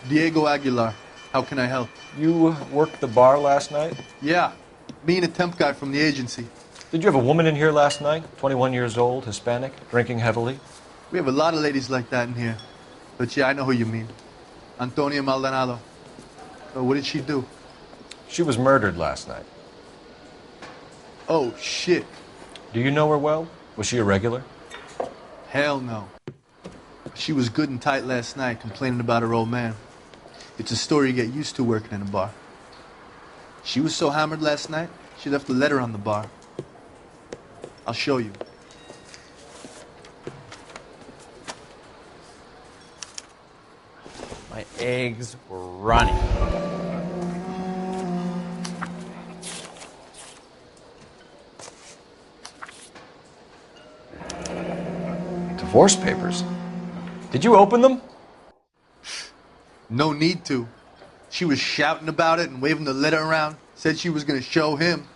Diego Aguilar. How can I help? You worked the bar last night? Yeah. Me and a temp guy from the agency. Did you have a woman in here last night? 21 years old, Hispanic, drinking heavily? We have a lot of ladies like that in here. But yeah, I know who you mean. Antonia Maldonado. So what did she do? She was murdered last night. Oh, shit. Do you know her well? Was she a regular? Hell no. She was good and tight last night, complaining about her old man. It's a story you get used to working in a bar. She was so hammered last night, she left a letter on the bar. I'll show you. My eggs were running. Divorce papers. Did you open them? No need to. She was shouting about it and waving the letter around. Said she was going to show him.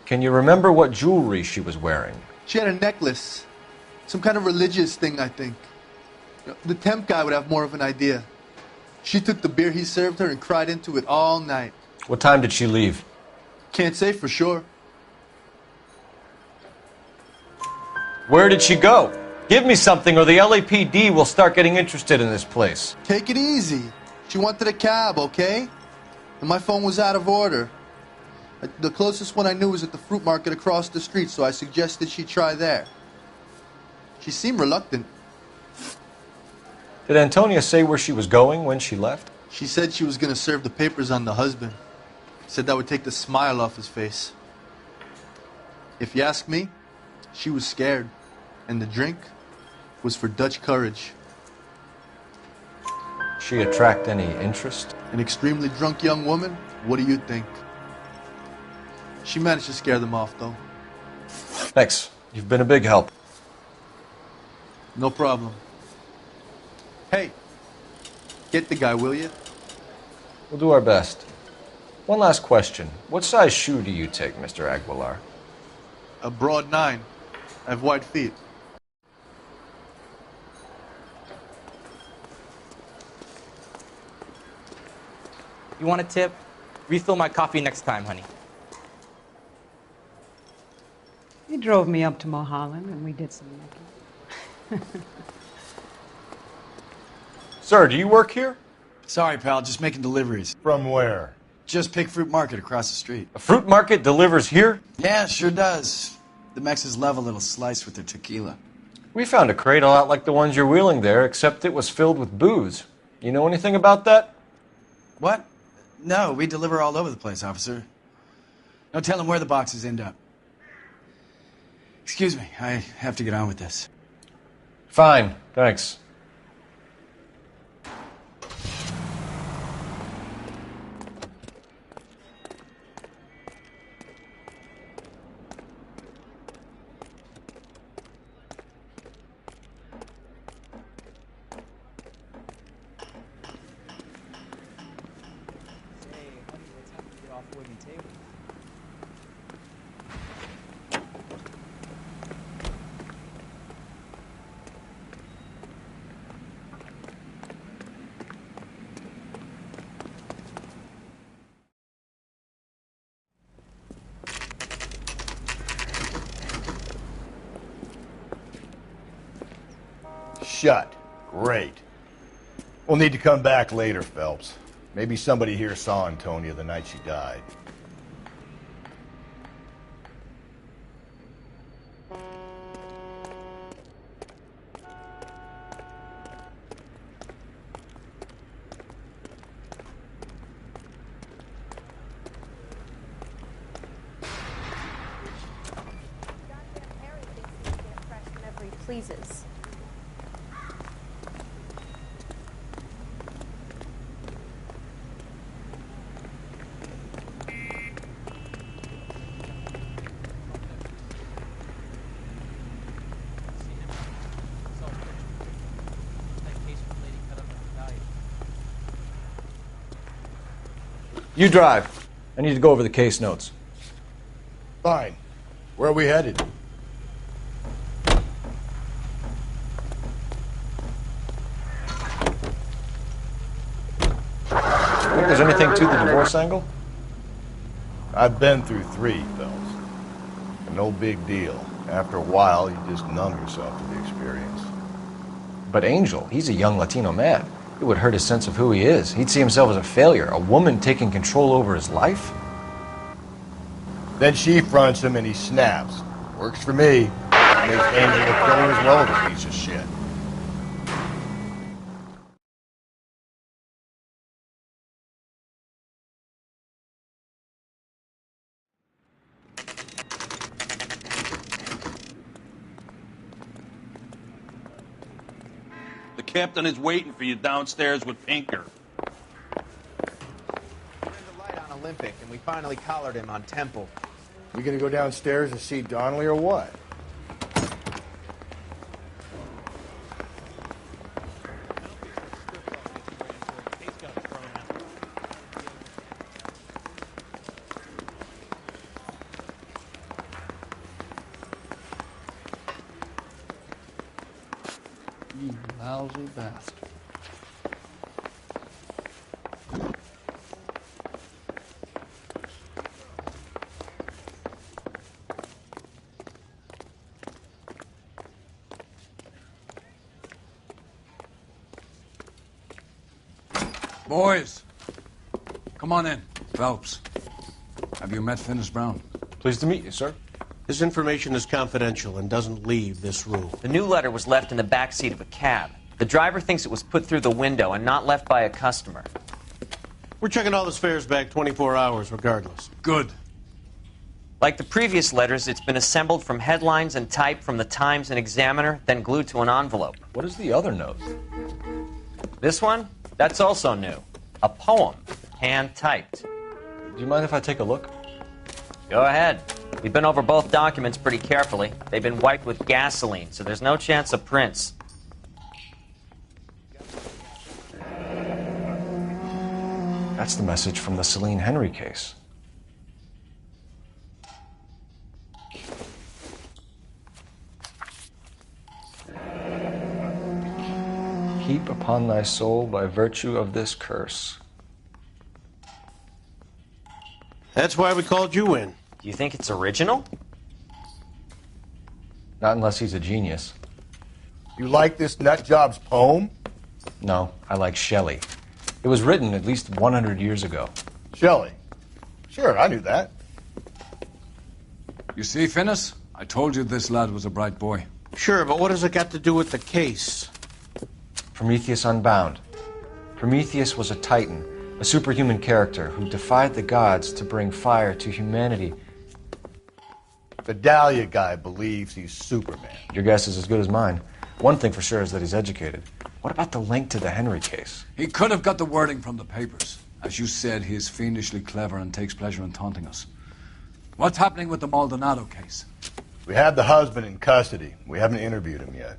Can you remember what jewelry she was wearing? She had a necklace. Some kind of religious thing, I think. The temp guy would have more of an idea. She took the beer he served her and cried into it all night. What time did she leave? Can't say for sure. Where did she go? Give me something or the LAPD will start getting interested in this place. Take it easy. She wanted a cab, okay? And my phone was out of order. The closest one I knew was at the fruit market across the street, so I suggested she try there. She seemed reluctant. Did Antonia say where she was going when she left? She said she was going to serve the papers on the husband. Said that would take the smile off his face. If you ask me, she was scared. And the drink was for Dutch courage. She attract any interest? An extremely drunk young woman? What do you think? She managed to scare them off, though. Thanks. You've been a big help. No problem. Hey, get the guy, will you? We'll do our best. One last question. What size shoe do you take, Mr. Aguilar? A broad 9. I have wide feet. You want a tip? Refill my coffee next time, honey. He drove me up to Mulholland and we did some looking. Sir, do you work here? Sorry, pal, just making deliveries. From where? Just Pig Fruit Market across the street. A fruit market delivers here? Yeah, sure does. The Mexes love a little slice with their tequila. We found a crate a lot like the ones you're wheeling there, except it was filled with booze. You know anything about that? What? No, we deliver all over the place, officer. Don't tell them where the boxes end up. Excuse me, I have to get on with this. Fine, thanks. shut. Great. We'll need to come back later, Phelps. Maybe somebody here saw Antonia the night she died. Pleases. You drive. I need to go over the case notes. Fine. Where are we headed? Think there's anything to the divorce angle? I've been through 3, Phelps. No big deal. After a while, you just numb yourself to the experience. But Angel, he's a young Latino man. It would hurt his sense of who he is. He'd see himself as a failure, a woman taking control over his life. Then she fronts him and he snaps. Works for me. Makes Angel a killer as well as a piece of shit. The captain is waiting for you downstairs with Pinker. Turned the light on Olympic, and we finally collared him on Temple. You gonna go downstairs to see Donnelly or what? You lousy bastard. Boys, come on in. Phelps, have you met Finis Brown? Pleased to meet you, sir. This information is confidential and doesn't leave this room. The new letter was left in the back seat of a cab. The driver thinks it was put through the window and not left by a customer. We're checking all his fares back 24 hours regardless. Good. Like the previous letters, it's been assembled from headlines and typed from the Times and Examiner, then glued to an envelope. What is the other note? This one? That's also new. A poem, hand-typed. Do you mind if I take a look? Go ahead. We've been over both documents pretty carefully. They've been wiped with gasoline, so there's no chance of prints. That's the message from the Celine Henry case. Heap upon thy soul by virtue of this curse. That's why we called you in. Do you think it's original? Not unless he's a genius. You like this nutjob's poem? No, I like Shelley. It was written at least 100 years ago. Shelley? Sure, I knew that. You see, Finis? I told you this lad was a bright boy. Sure, but what has it got to do with the case? Prometheus Unbound. Prometheus was a titan, a superhuman character who defied the gods to bring fire to humanity. The Dahlia guy believes he's Superman. Your guess is as good as mine. One thing for sure is that he's educated. What about the link to the Henry case? He could have got the wording from the papers. As you said, he is fiendishly clever and takes pleasure in taunting us. What's happening with the Maldonado case? We have the husband in custody. We haven't interviewed him yet.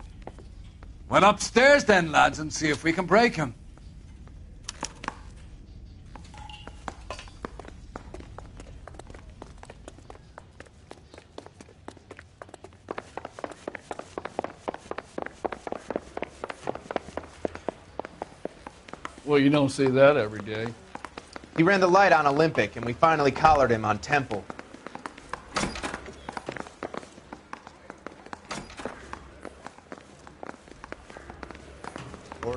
Well, upstairs then, lads, and see if we can break him. Well, you don't see that every day. He ran the light on Olympic, and we finally collared him on Temple.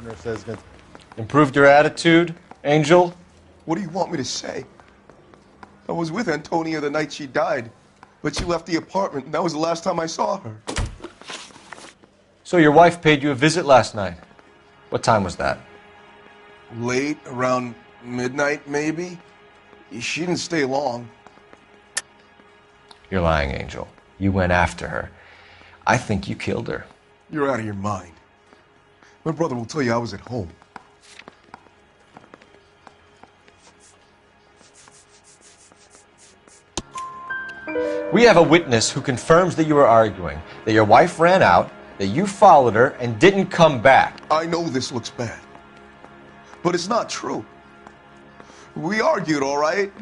partner says good. Improved your attitude, Angel? What do you want me to say? I was with Antonia the night she died, but she left the apartment, and that was the last time I saw her. So your wife paid you a visit last night. What time was that? Late, around midnight, maybe? She didn't stay long. You're lying, Angel. You went after her. I think you killed her. You're out of your mind. My brother will tell you I was at home. We have a witness who confirms that you were arguing, that your wife ran out, that you followed her, and didn't come back. I know this looks bad, but it's not true. We argued, all right,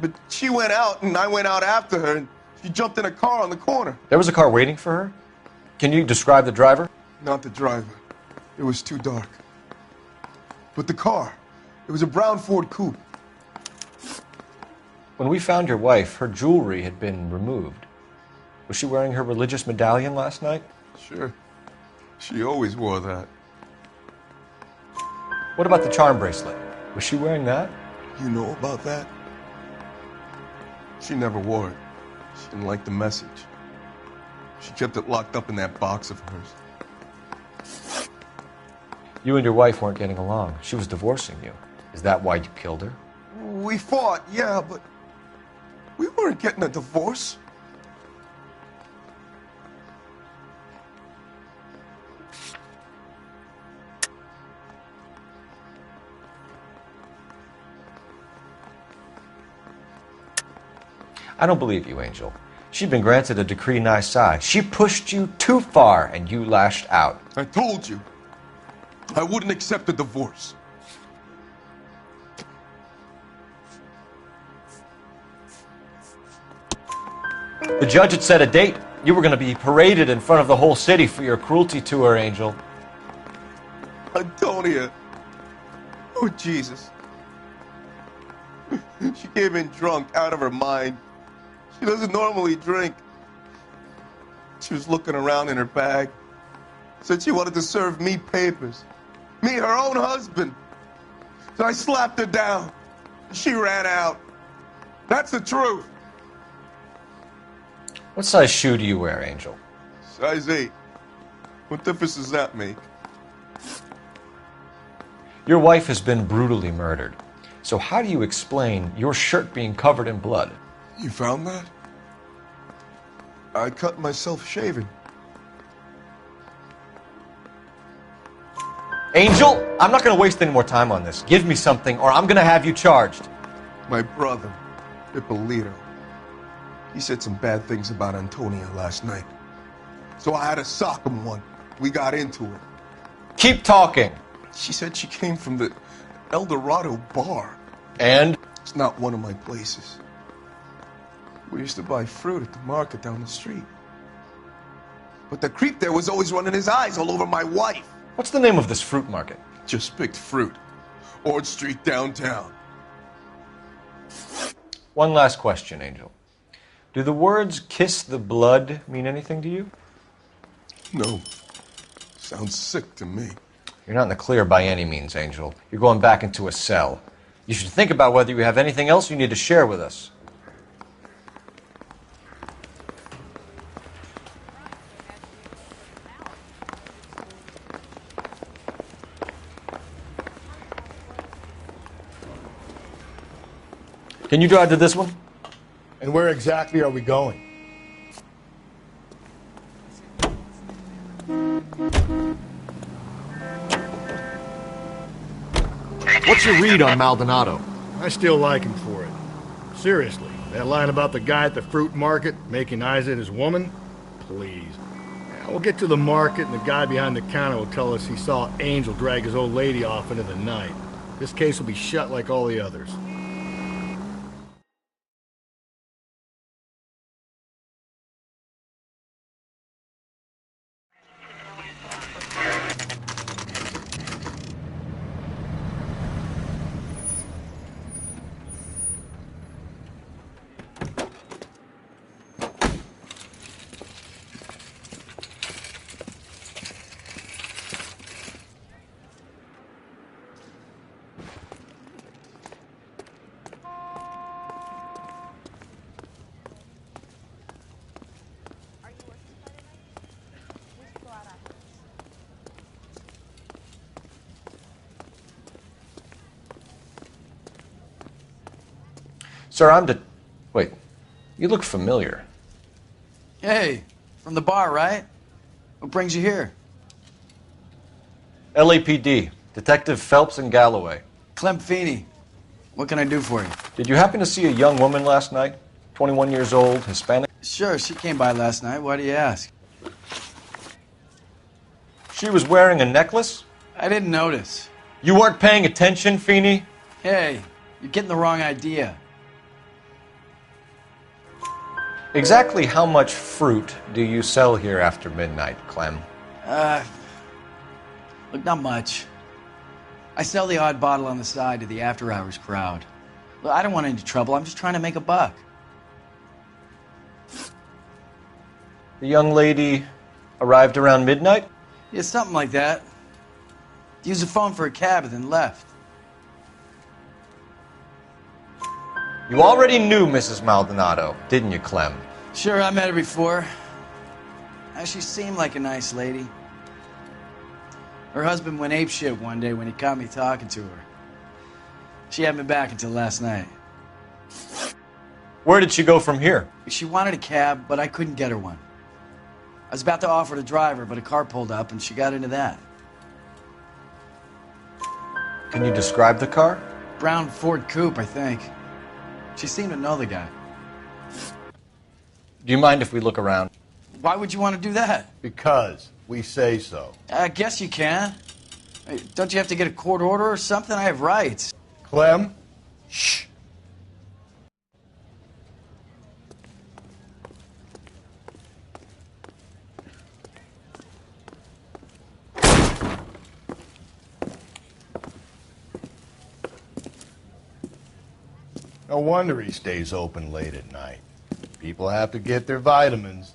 but she went out, and I went out after her, and she jumped in a car on the corner. There was a car waiting for her? Can you describe the driver? Not the driver. It was too dark. But the car, it was a brown Ford Coupe. When we found your wife, her jewelry had been removed. Was she wearing her religious medallion last night? Sure. She always wore that. What about the charm bracelet? Was she wearing that? You know about that? She never wore it. She didn't like the message. She kept it locked up in that box of hers. You and your wife weren't getting along. She was divorcing you. Is that why you killed her? We fought, yeah, but we weren't getting a divorce. I don't believe you, Angel. She'd been granted a decree nisi. She pushed you too far, and you lashed out. I told you. I wouldn't accept a divorce. The judge had set a date. You were going to be paraded in front of the whole city for your cruelty to her, Angel. Antonia. Oh, Jesus. She came in drunk, out of her mind. She doesn't normally drink. She was looking around in her bag. Said she wanted to serve me papers. Me, her own husband. So I slapped her down. She ran out. That's the truth. What size shoe do you wear, Angel? Size 8. What difference does that make? Your wife has been brutally murdered. So how do you explain your shirt being covered in blood? You found that? I cut myself shaving. Angel, I'm not going to waste any more time on this. Give me something or I'm going to have you charged. My brother, Ippolito, he said some bad things about Antonia last night. So I had to sock him one. We got into it. Keep talking. She said she came from the El Dorado bar. And? It's not one of my places. We used to buy fruit at the market down the street. But the creep there was always running his eyes all over my wife. What's the name of this fruit market? Just picked fruit. Ord Street downtown. One last question, Angel. Do the words kiss the blood mean anything to you? No. Sounds sick to me. You're not in the clear by any means, Angel. You're going back into a cell. You should think about whether you have anything else you need to share with us. Can you drive to this one? And where exactly are we going? What's your read on Maldonado? I still like him for it. Seriously, that line about the guy at the fruit market making eyes at his woman? Please. Yeah, we'll get to the market and the guy behind the counter will tell us he saw Angel drag his old lady off into the night. This case will be shut like all the others. Sir, Wait, you look familiar. Hey, from the bar, right? What brings you here? LAPD, Detective Phelps and Galloway. Clem Feeney. What can I do for you? Did you happen to see a young woman last night? 21 years old, Hispanic? Sure, she came by last night. Why do you ask? She was wearing a necklace? I didn't notice. You weren't paying attention, Feeney? Hey, you're getting the wrong idea. Exactly how much fruit do you sell here after midnight, Clem? Look, not much. I sell the odd bottle on the side to the after-hours crowd. Look, I don't want any trouble. I'm just trying to make a buck. The young lady arrived around midnight? Yeah, something like that. Used the phone for a cab and then left. You already knew Mrs. Maldonado, didn't you, Clem? Sure, I met her before. She seemed like a nice lady. Her husband went apeshit one day when he caught me talking to her. She had me back until last night. Where did she go from here? She wanted a cab, but I couldn't get her one. I was about to offer to drive her, but a car pulled up and she got into that. Can you describe the car? Brown Ford Coupe, I think. She seemed to know the guy. Do you mind if we look around? Why would you want to do that? Because we say so. I guess you can. Hey, don't you have to get a court order or something? I have rights. Clem? Shh. No wonder he stays open late at night. People have to get their vitamins.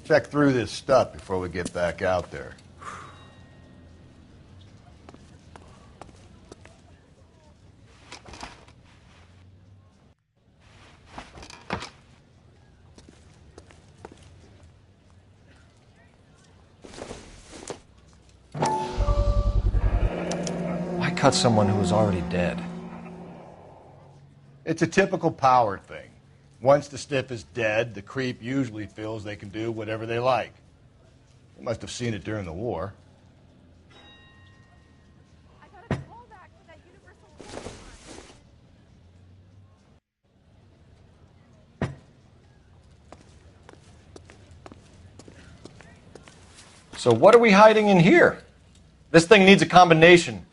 Check through this stuff before we get back out there. Why cut someone who was already dead? It's a typical power thing. Once the stiff is dead, the creep usually feels they can do whatever they like. They must have seen it during the war. So what are we hiding in here? This thing needs a combination.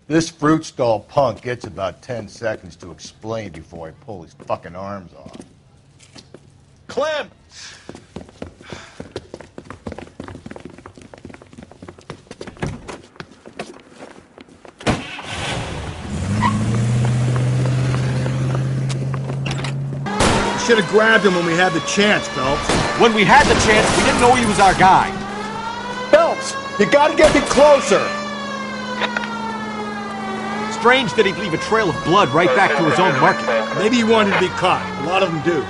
This fruit stall punk gets about 10 seconds to explain before I pull his fucking arms off. Clem! Should have grabbed him when we had the chance, Phelps. When we had the chance, we didn't know he was our guy. Phelps, you gotta get me closer. Strange that he'd leave a trail of blood right back to his own market. Maybe he wanted to be caught. A lot of them do.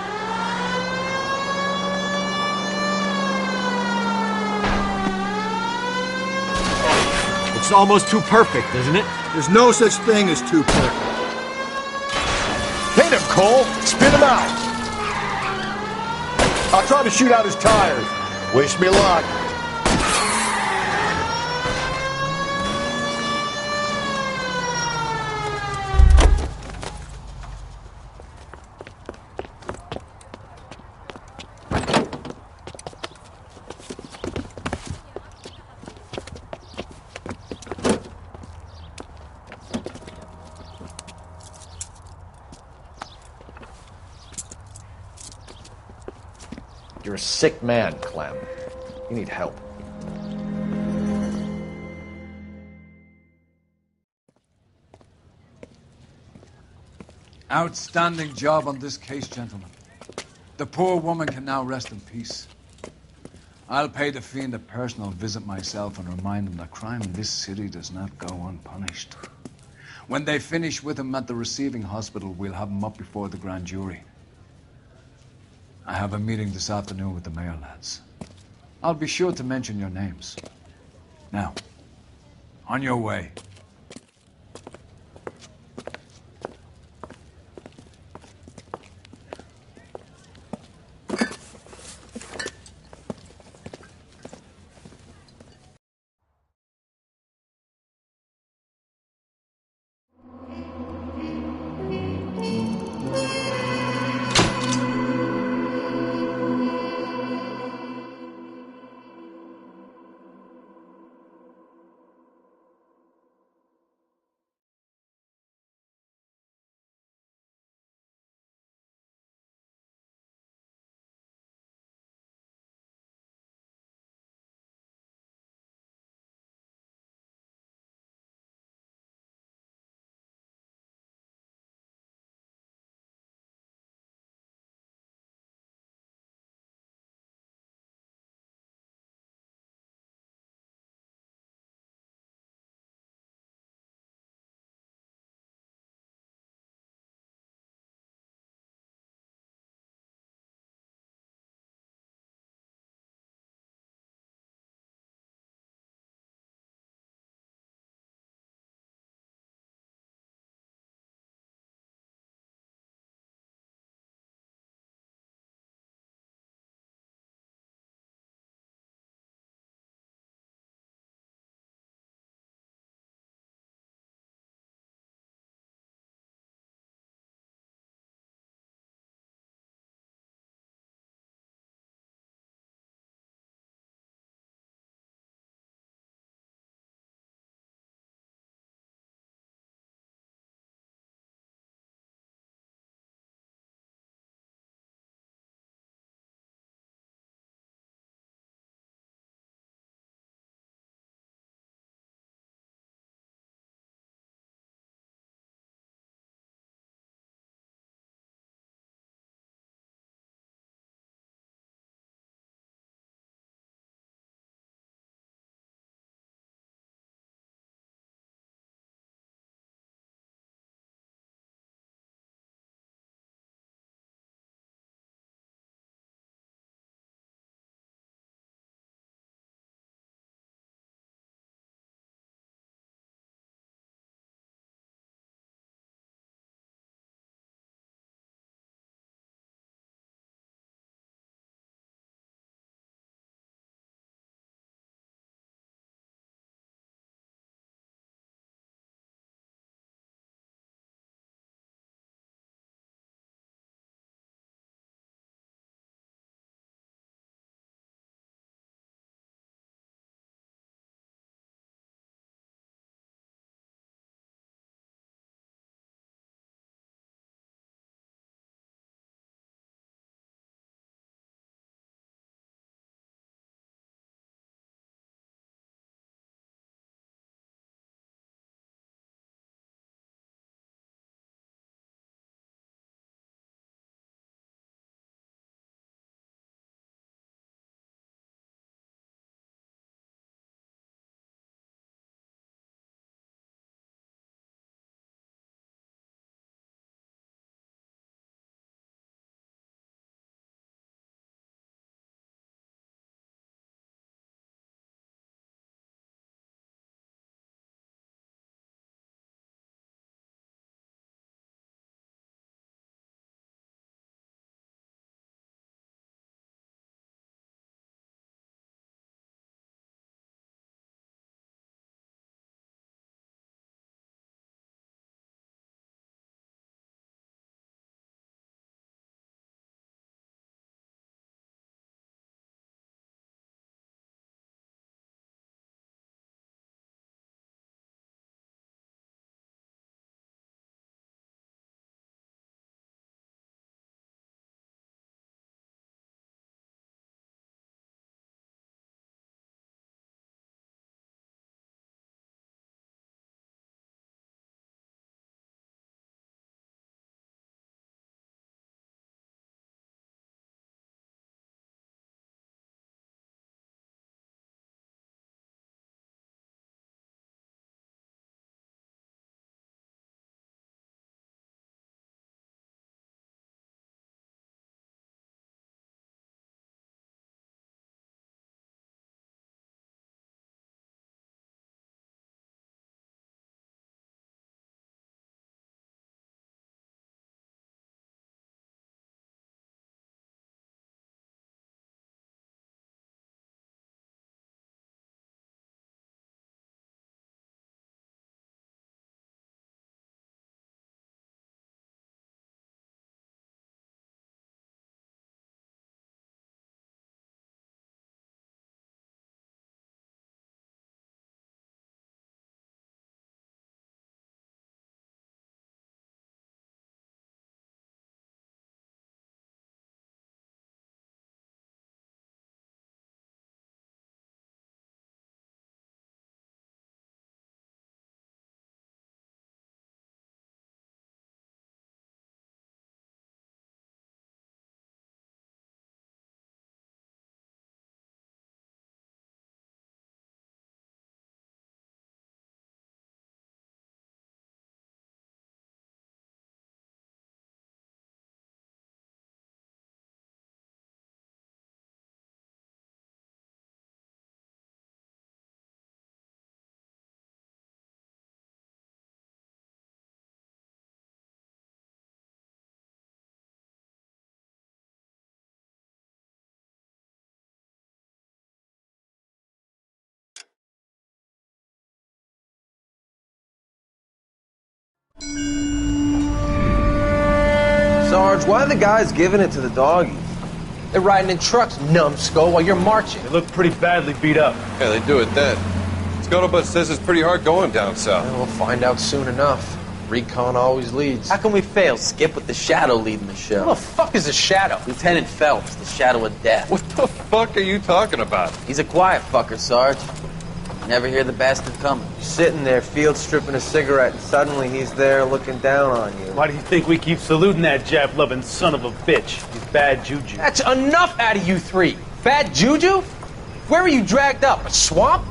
It's almost too perfect, isn't it? There's no such thing as too perfect. Hit him, Cole! Spin him out! I'll try to shoot out his tires. Wish me luck. You're a sick man, Clem. You need help. Outstanding job on this case, gentlemen. The poor woman can now rest in peace. I'll pay the fiend a personal visit myself and remind him that crime in this city does not go unpunished. When they finish with him at the receiving hospital, we'll have him up before the grand jury. I have a meeting this afternoon with the mayor lads. I'll be sure to mention your names. Now, on your way. Sarge, why are the guys giving it to the doggies? They're riding in trucks, numbskull, while you're marching. They look pretty badly beat up. Yeah, they do it then. Scuttlebutt says it's pretty hard going down south. We'll find out soon enough. Recon always leads. How can we fail, Skip, with the Shadow leading the show? Who the fuck is the Shadow? Lieutenant Phelps, the Shadow of Death. What the fuck are you talking about? He's a quiet fucker, Sarge. You never hear the bastard coming. You're sitting there, field stripping a cigarette, and suddenly he's there looking down on you. Why do you think we keep saluting that Jap-loving son of a bitch? He's bad juju. That's enough out of you three. Bad juju? Where were you dragged up? A swamp?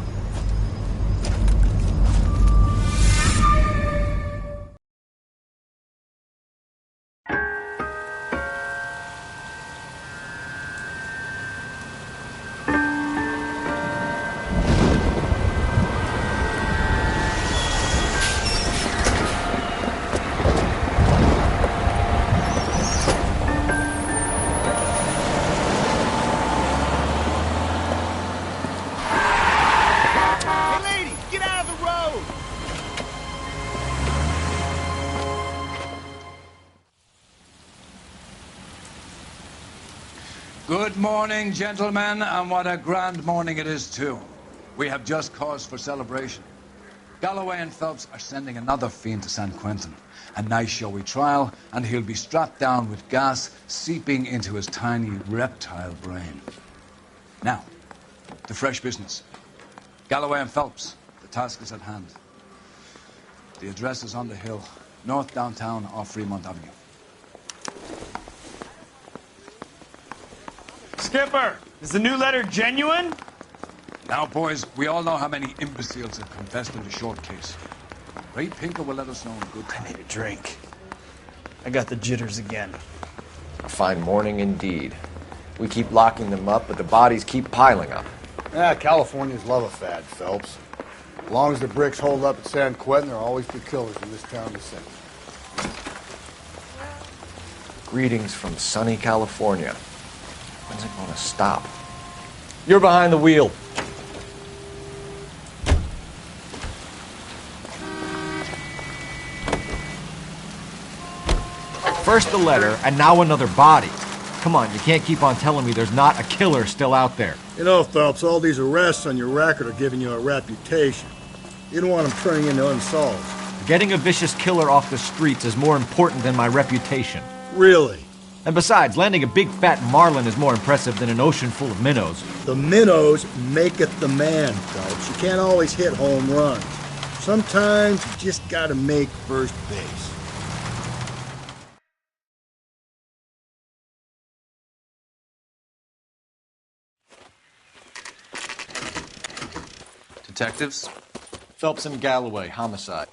Good morning, gentlemen, and what a grand morning it is, too. We have just cause for celebration. Galloway and Phelps are sending another fiend to San Quentin. A nice showy trial, and he'll be strapped down with gas seeping into his tiny reptile brain. Now, to fresh business. Galloway and Phelps, the task is at hand. The address is on the hill, north downtown off Fremont Avenue. Skipper, is the new letter genuine? Now, boys, we all know how many imbeciles have confessed in the short case. Ray Pinker will let us know in good time. I need a drink. I got the jitters again. A fine morning indeed. We keep locking them up, but the bodies keep piling up. Yeah, Californians love a fad, Phelps. As long as the bricks hold up at San Quentin, there'll always be killers in this town to sing. Greetings from sunny California. When's it going to stop? You're behind the wheel. First the letter, and now another body. Come on, you can't keep on telling me there's not a killer still out there. You know, Phelps, all these arrests on your record are giving you a reputation. You don't want them turning into unsolved. Getting a vicious killer off the streets is more important than my reputation. Really? And besides, landing a big fat marlin is more impressive than an ocean full of minnows. The minnows maketh the man, Phelps. You can't always hit home runs. Sometimes you just gotta make first base. Detectives? Phelps and Galloway, homicide.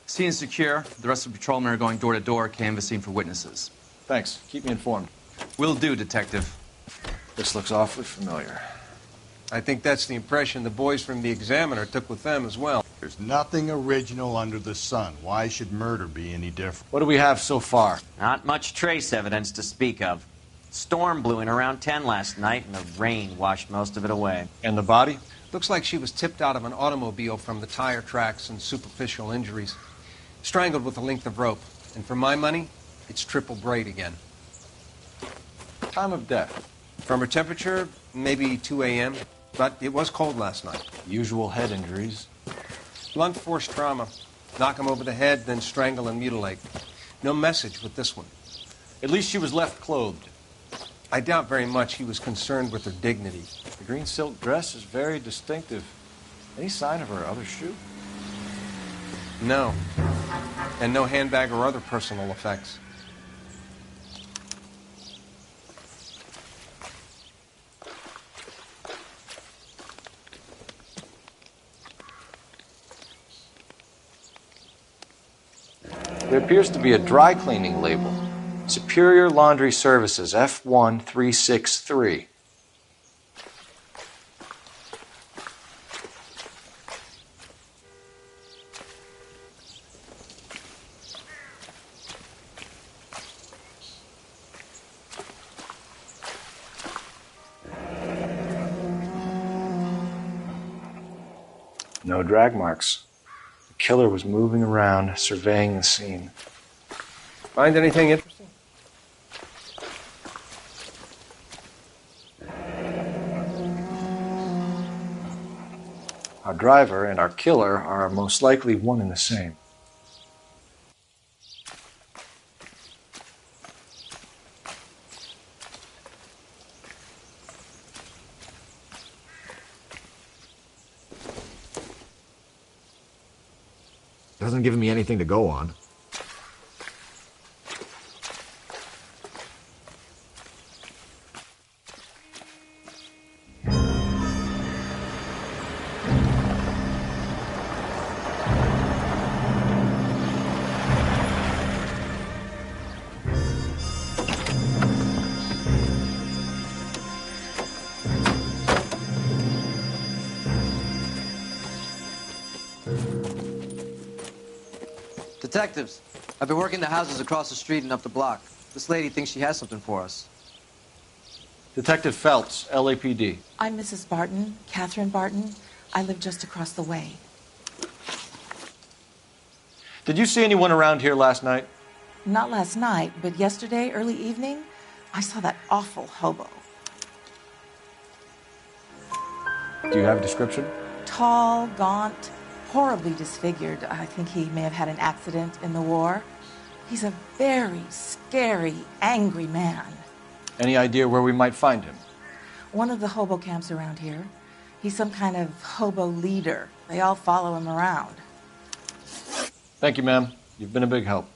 Scene is secure. The rest of the patrolmen are going door to door, canvassing for witnesses. Thanks. Keep me informed. Will do, Detective. This looks awfully familiar. I think that's the impression the boys from the Examiner took with them as well. There's nothing original under the sun. Why should murder be any different? What do we have so far? Not much trace evidence to speak of. Storm blew in around 10 last night, and the rain washed most of it away. And the body? Looks like she was tipped out of an automobile from the tire tracks and superficial injuries. Strangled with a length of rope. And for my money, it's triple braid again. Time of death? From her temperature, maybe 2 a.m., but it was cold last night. Usual head injuries. Blunt force trauma. Knock him over the head, then strangle and mutilate. No message with this one. At least she was left clothed. I doubt very much he was concerned with her dignity. The green silk dress is very distinctive. Any sign of her other shoe? No. And no handbag or other personal effects. There appears to be a dry cleaning label. Superior Laundry Services, F1363. No drag marks. The killer was moving around, surveying the scene. Find anything interesting? Our driver and our killer are most likely one and the same. Doesn't give me anything to go on. Detectives, I've been working the houses across the street and up the block. This lady thinks she has something for us. Detective Phelps, LAPD. I'm Mrs. Barton, Catherine Barton. I live just across the way. Did you see anyone around here last night? Not last night, but yesterday, early evening, I saw that awful hobo. Do you have a description? Tall, gaunt, horribly disfigured. I think he may have had an accident in the war. He's a very scary, angry man. Any idea where we might find him? One of the hobo camps around here. He's some kind of hobo leader. They all follow him around. Thank you, ma'am. You've been a big help.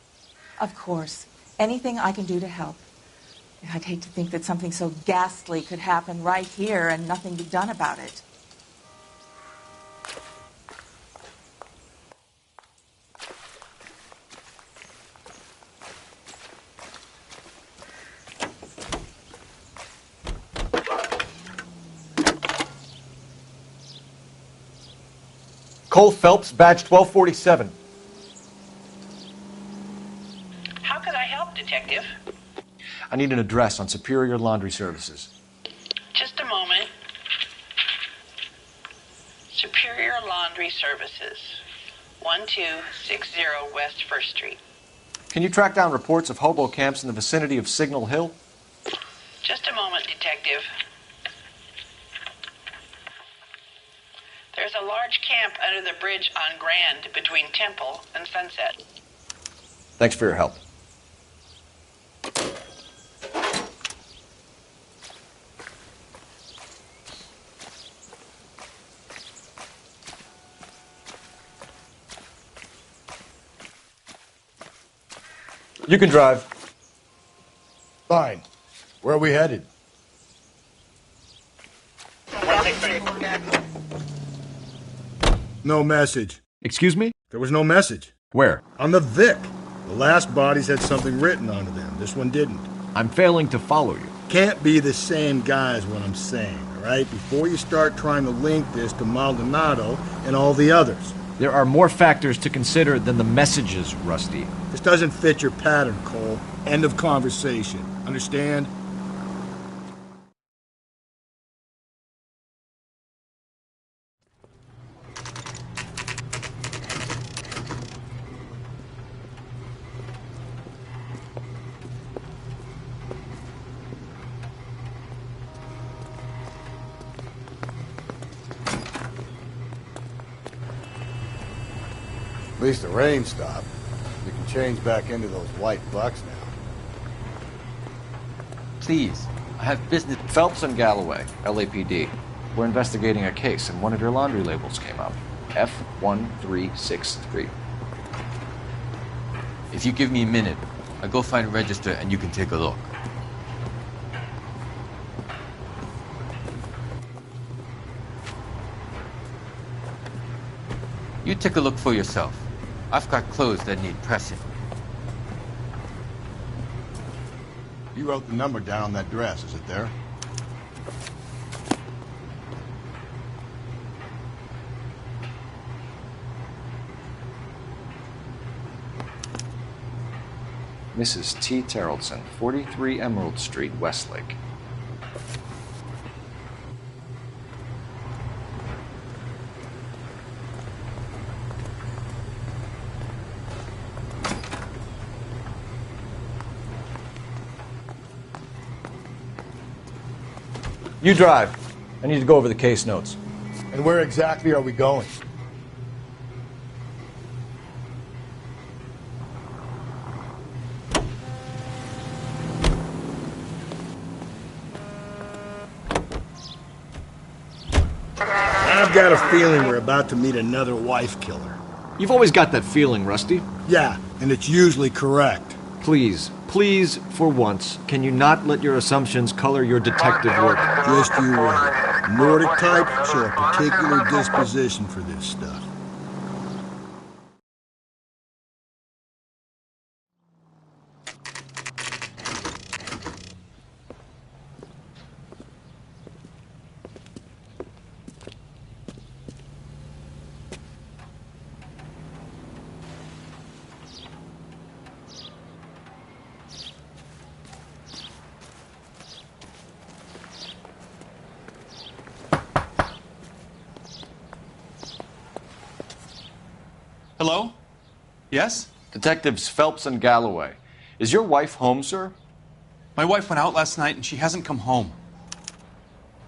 Of course. Anything I can do to help. I'd hate to think that something so ghastly could happen right here and nothing be done about it. Cole Phelps, badge 1247. How can I help, Detective? I need an address on Superior Laundry Services. Just a moment. Superior Laundry Services, 1260 West 1st Street. Can you track down reports of hobo camps in the vicinity of Signal Hill? Just a moment, Detective. There's a large camp under the bridge on Grand between Temple and Sunset. Thanks for your help. You can drive. Fine. Where are we headed? No message. Excuse me? There was no message. Where? On the Vic. The last bodies had something written onto them. This one didn't. I'm failing to follow you. Can't be the same guy is what I'm saying, all right? Before you start trying to link this to Maldonado and all the others. There are more factors to consider than the messages, Rusty. This doesn't fit your pattern, Cole. End of conversation. Understand? At least the rain stopped. We can change back into those white bucks now. Please, I have business. Phelps and Galloway, LAPD. We're investigating a case, and one of your laundry labels came up. F1363. If you give me a minute, I'll go find a register and you can take a look. You take a look for yourself. I've got clothes that need pressing. You wrote the number down on that dress, is it there? Mrs. T. Terrellson, 43 Emerald Street, Westlake. You drive. I need to go over the case notes. And where exactly are we going? I've got a feeling we're about to meet another wife killer. You've always got that feeling, Rusty. Yeah, and it's usually correct. Please, for once, can you not let your assumptions color your detective work? Just you wait. Nordic type show a particular disposition for this stuff. Hello? Yes? Detectives Phelps and Galloway. Is your wife home, sir? My wife went out last night and she hasn't come home.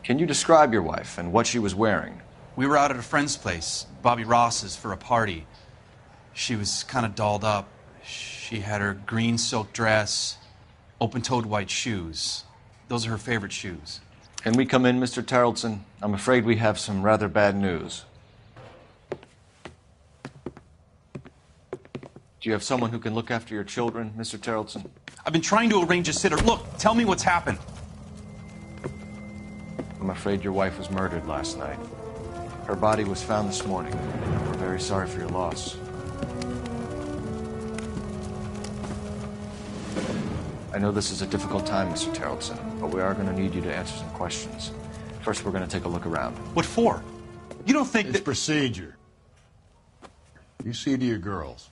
Can you describe your wife and what she was wearing? We were out at a friend's place, Bobby Ross's, for a party. She was kind of dolled up. She had her green silk dress, open-toed white shoes. Those are her favorite shoes. Can we come in, Mr. Tarleton? I'm afraid we have some rather bad news. Do you have someone who can look after your children, Mr. Tarleton? I've been trying to arrange a sitter. Look, tell me what's happened. I'm afraid your wife was murdered last night. Her body was found this morning. We're very sorry for your loss. I know this is a difficult time, Mr. Tarleton, but we are going to need you to answer some questions. First, we're going to take a look around. What for? You don't think It's procedure. You see to your girls.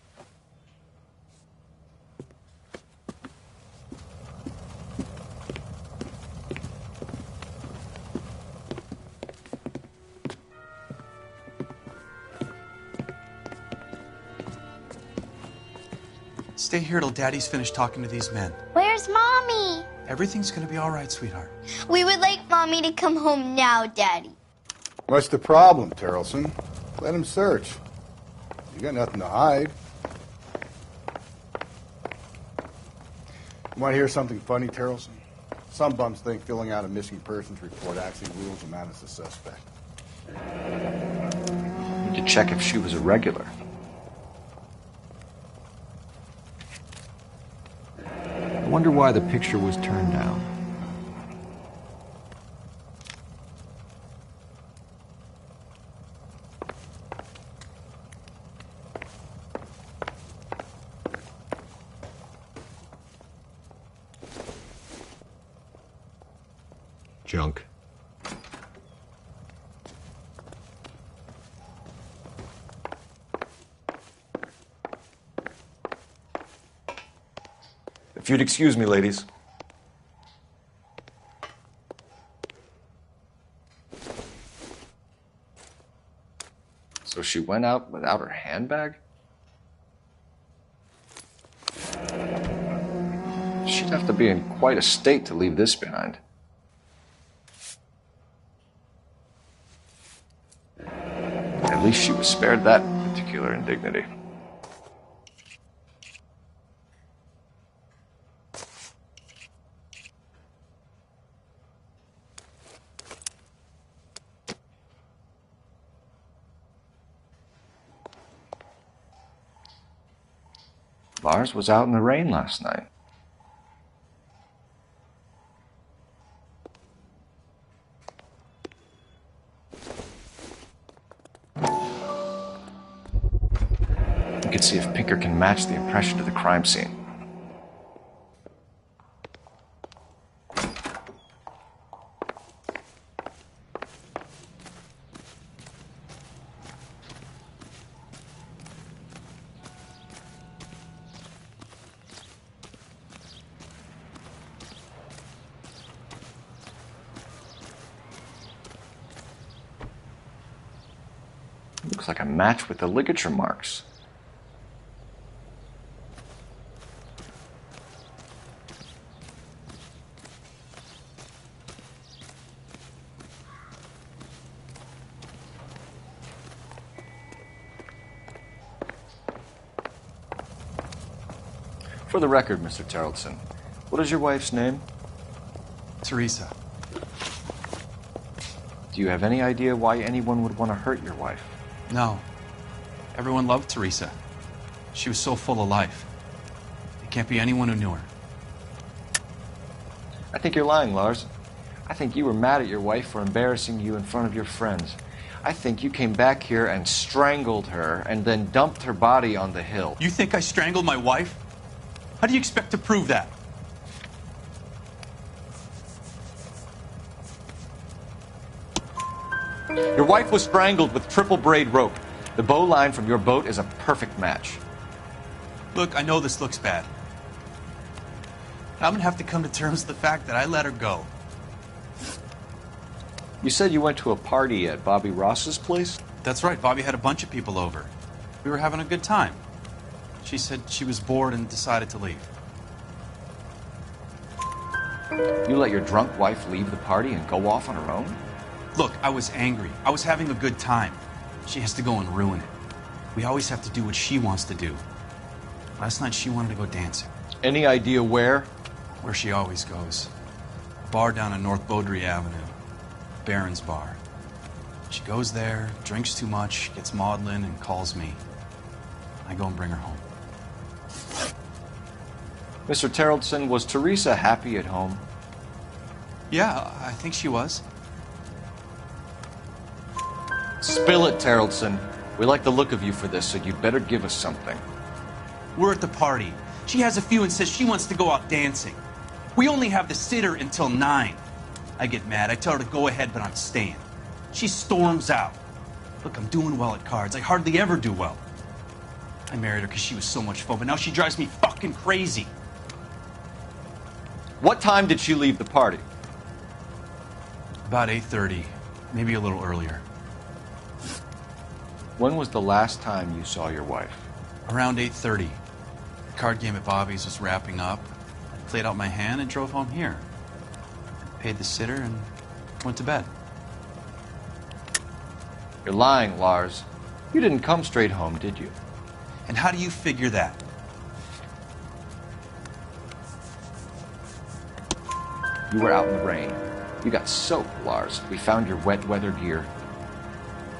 Stay here till Daddy's finished talking to these men. Where's Mommy? Everything's gonna be all right, sweetheart. We would like Mommy to come home now, Daddy. What's the problem, Tarleton? Let him search. You got nothing to hide. You want to hear something funny, Tarleton? Some bums think filling out a missing persons report actually rules them out as a suspect. Need to check if she was a regular. I wonder why the picture was turned down. Junk. If you'd excuse me, ladies. So she went out without her handbag? She'd have to be in quite a state to leave this behind. At least she was spared that particular indignity. Lars was out in the rain last night. We could see if Pinker can match the impression to the crime scene. Looks like a match with the ligature marks. For the record, Mr. Terrellson, what is your wife's name? Teresa. Do you have any idea why anyone would want to hurt your wife? No. Everyone loved Teresa. She was so full of life. It can't be anyone who knew her. I think you're lying, Lars. I think you were mad at your wife for embarrassing you in front of your friends. I think you came back here and strangled her and then dumped her body on the hill. You think I strangled my wife? How do you expect to prove that? Your wife was strangled with triple braid rope. The bow line from your boat is a perfect match. Look, I know this looks bad. I'm gonna have to come to terms with the fact that I let her go. You said you went to a party at Bobby Ross's place? That's right. Bobby had a bunch of people over. We were having a good time. She said she was bored and decided to leave. You let your drunk wife leave the party and go off on her own? Look, I was angry. I was having a good time. She has to go and ruin it. We always have to do what she wants to do. Last night she wanted to go dancing. Any idea where? Where she always goes. A bar down on North Beaudry Avenue. Baron's Bar. She goes there, drinks too much, gets maudlin, and calls me. I go and bring her home. Mr. Terrellson, was Teresa happy at home? Yeah, I think she was. Spill it, Terrellson. We like the look of you for this, so you'd better give us something. We're at the party. She has a few and says she wants to go out dancing. We only have the sitter until 9. I get mad. I tell her to go ahead, but I'm staying. She storms out. Look, I'm doing well at cards. I hardly ever do well. I married her because she was so much fun, but now she drives me fucking crazy. What time did she leave the party? About 8:30, maybe a little earlier. When was the last time you saw your wife? Around 8:30. The card game at Bobby's was wrapping up. I played out my hand and drove home here. Paid the sitter and went to bed. You're lying, Lars. You didn't come straight home, did you? And how do you figure that? You were out in the rain. You got soaked, Lars. We found your wet weather gear.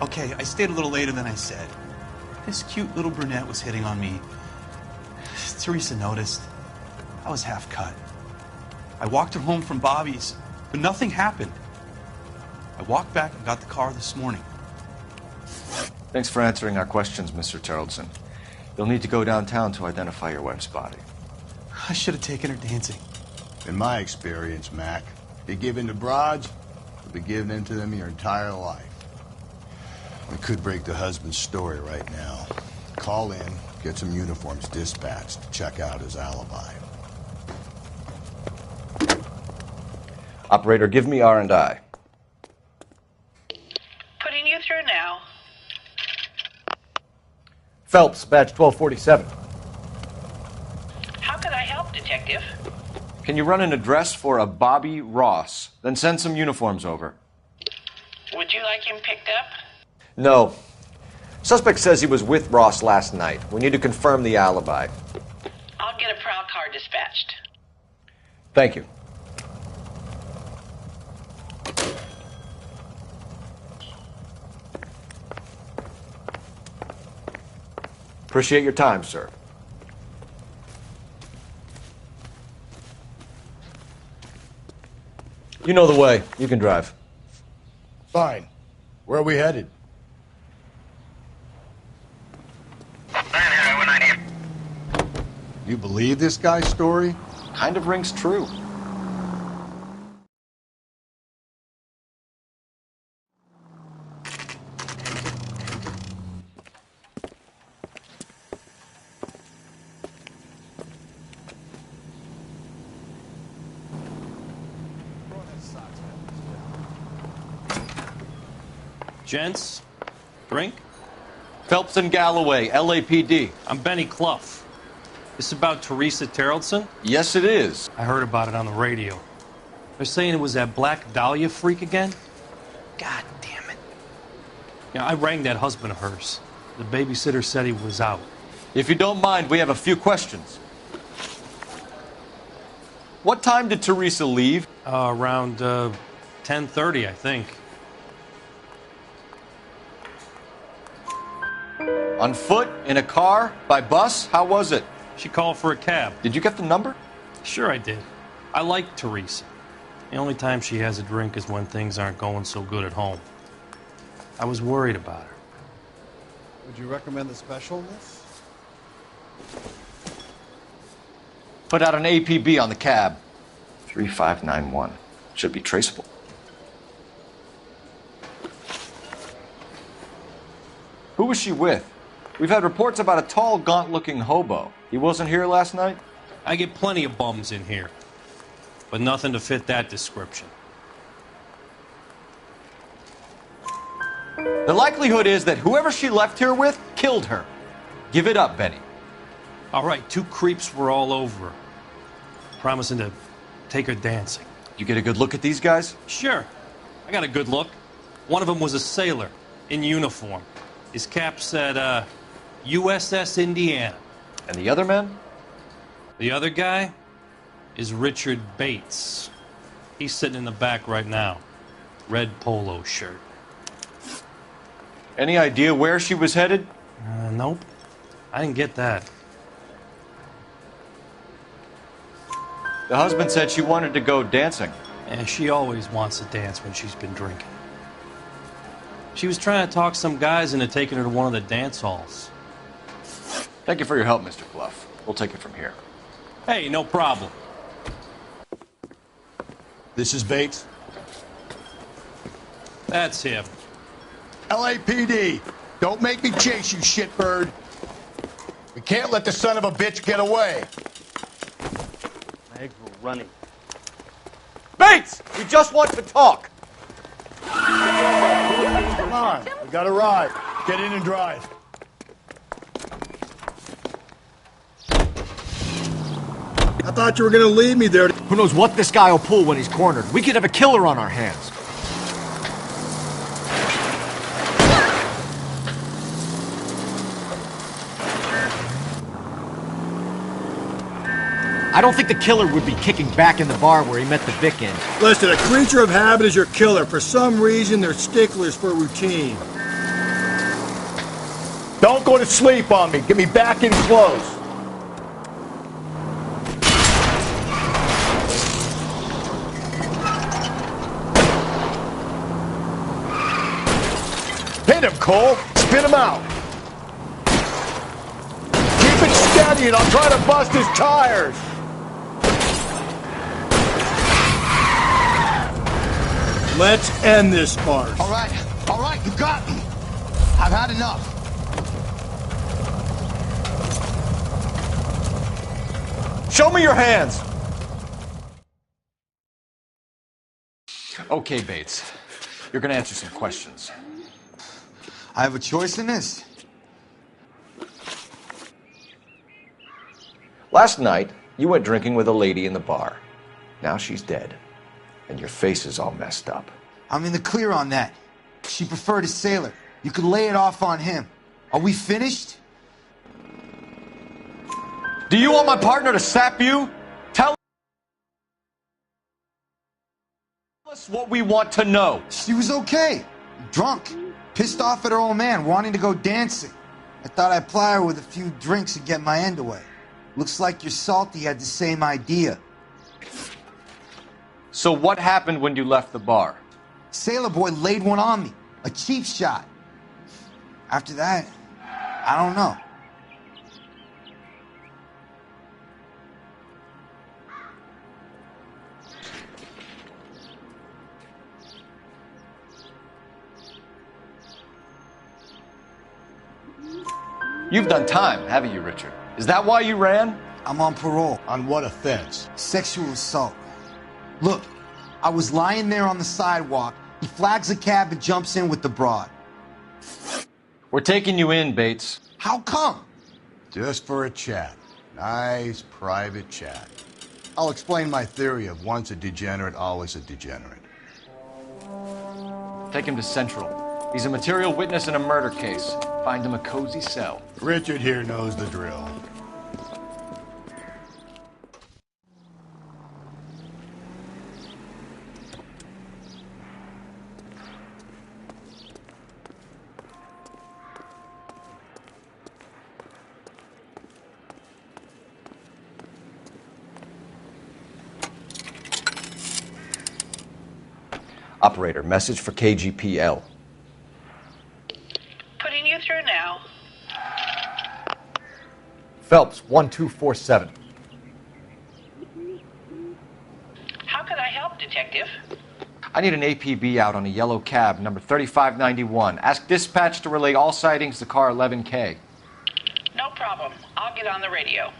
Okay, I stayed a little later than I said. This cute little brunette was hitting on me. Teresa noticed. I was half cut. I walked her home from Bobby's, but nothing happened. I walked back and got the car this morning. Thanks for answering our questions, Mr. Terrellson. You'll need to go downtown to identify your wife's body. I should have taken her dancing. In my experience, Mac, you give in to broads, you'll be giving in to them your entire life. We could break the husband's story right now. Call in, get some uniforms dispatched to check out his alibi. Operator, give me R&I. Putting you through now. Phelps, badge 1247. How can I help, Detective? Can you run an address for a Bobby Ross? Then send some uniforms over. Would you like him picked up? No. Suspect says he was with Ross last night. We need to confirm the alibi. I'll get a prowl car dispatched. Thank you. Appreciate your time, sir. You know the way. You can drive. Fine. Where are we headed? You believe this guy's story? Kind of rings true. Gents, drink? Phelps and Galloway, LAPD. I'm Benny Clough. This about Teresa Terrellson? Yes, it is. I heard about it on the radio. They're saying it was that Black Dahlia freak again? God damn it. Yeah, I rang that husband of hers. The babysitter said he was out. If you don't mind, we have a few questions. What time did Teresa leave? Around 10:30, I think. On foot? In a car? By bus? How was it? She called for a cab. Did you get the number? Sure I did. I like Teresa. The only time she has a drink is when things aren't going so good at home. I was worried about her. Would you recommend the special in this? Put out an APB on the cab. 3591. Should be traceable. Who was she with? We've had reports about a tall, gaunt-looking hobo. He wasn't here last night? I get plenty of bums in here, but nothing to fit that description. The likelihood is that whoever she left here with killed her. Give it up, Benny. All right, 2 creeps were all over her, promising to take her dancing. You get a good look at these guys? Sure. I got a good look. One of them was a sailor in uniform. His cap said, USS Indiana. And the other men? The other guy is Richard Bates. He's sitting in the back right now. Red polo shirt. Any idea where she was headed? Nope. I didn't get that. The husband said she wanted to go dancing. And she always wants to dance when she's been drinking. She was trying to talk some guys into taking her to one of the dance halls. Thank you for your help, Mr. Bluff. We'll take it from here. Hey, no problem. This is Bates. That's him. LAPD, don't make me chase you, shitbird. We can't let the son of a bitch get away. My eggs were running. Bates! We just want to talk. Come on, we got a ride. Get in and drive. I thought you were gonna leave me there. Who knows what this guy will pull when he's cornered? We could have a killer on our hands. I don't think the killer would be kicking back in the bar where he met the Vic in. Listen, a creature of habit is your killer. For some reason, they're sticklers for routine. Don't go to sleep on me. Get me back in close. Hit him, Cole. Spin him out. Keep it steady and I'll try to bust his tires. Let's end this farce. All right, you got me. I've had enough. Show me your hands. Okay, Bates. You're gonna answer some questions. I have a choice in this. Last night, you went drinking with a lady in the bar. Now she's dead. And your face is all messed up. I'm in the clear on that. She preferred a sailor. You could lay it off on him. Are we finished? Do you want my partner to sap you? Tell us what we want to know. She was okay. Drunk. Pissed off at her old man, wanting to go dancing. I thought I'd ply her with a few drinks and get my end away. Looks like your Salty had the same idea. So what happened when you left the bar? Sailor boy laid one on me. A cheap shot. After that, I don't know. You've done time, haven't you, Richard? Is that why you ran? I'm on parole. On what offense? Sexual assault. Look, I was lying there on the sidewalk. He flags a cab and jumps in with the broad. We're taking you in, Bates. How come? Just for a chat. Nice private chat. I'll explain my theory of once a degenerate, always a degenerate. Take him to Central. He's a material witness in a murder case. Find him a cozy cell. Richard here knows the drill. Operator, message for KGPL. Putting you through now. Phelps, 1247. How can I help, Detective? I need an APB out on a yellow cab, number 3591. Ask dispatch to relay all sightings to car 11K. No problem. I'll get on the radio.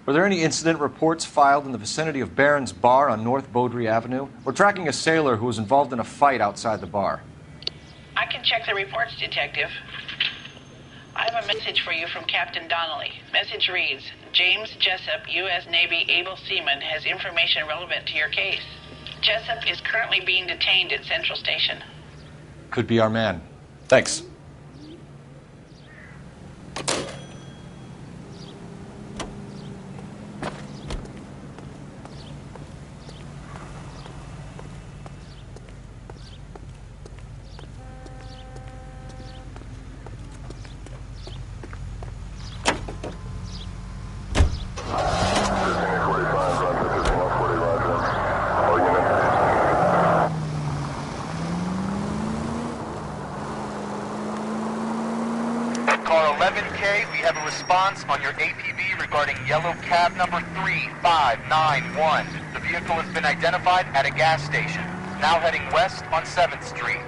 Were there any incident reports filed in the vicinity of Barron's Bar on North Beaudry Avenue? We're tracking a sailor who was involved in a fight outside the bar. I can check the reports, Detective. I have a message for you from Captain Donnelly. Message reads, James Jessup, U.S. Navy able seaman, has information relevant to your case. Jessup is currently being detained at Central Station. Could be our man. Thanks. Car 11K, we have a response on your APB regarding yellow cab number 3591. The vehicle has been identified at a gas station. Now heading west on 7th Street.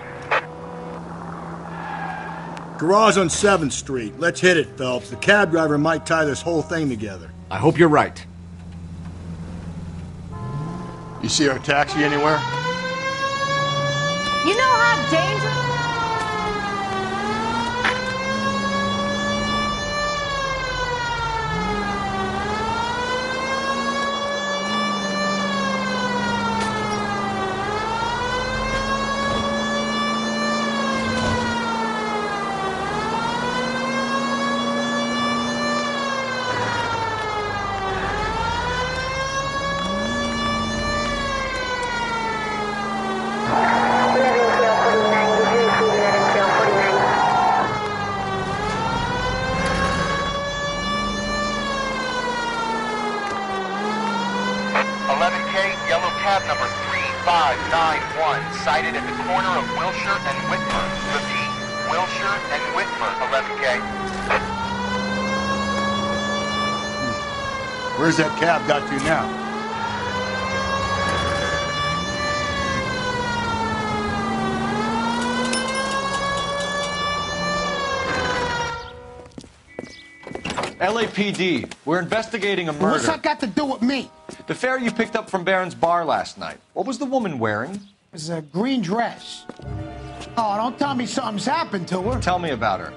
Garage on 7th Street. Let's hit it, Phelps. The cab driver might tie this whole thing together. I hope you're right. You see our taxi anywhere? You know how dangerous... Sighted at the corner of Wilshire and Whitmer. Repeat, Wilshire and Whitmer, 11K. Where's that cab got to now? LAPD, we're investigating a murder. What's that got to do with me? The fare you picked up from Barron's Bar last night. What was the woman wearing? It was a green dress. Oh, don't tell me something's happened to her. Tell me about her.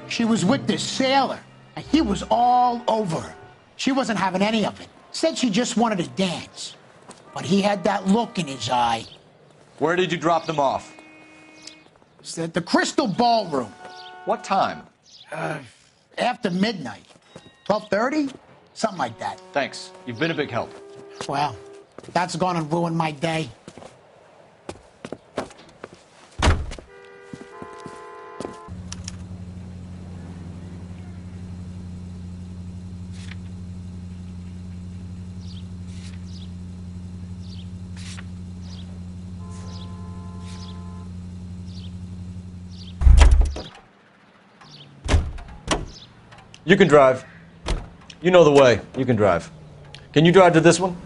She was with this sailor, and he was all over her. She wasn't having any of it. Said she just wanted to dance. But he had that look in his eye. Where did you drop them off? It's at the Crystal Ballroom. What time? After midnight. 12:30? Something like that. Thanks. You've been a big help. Well, that's gonna ruin my day. You can drive. You know the way. You can drive. Can you drive to this one?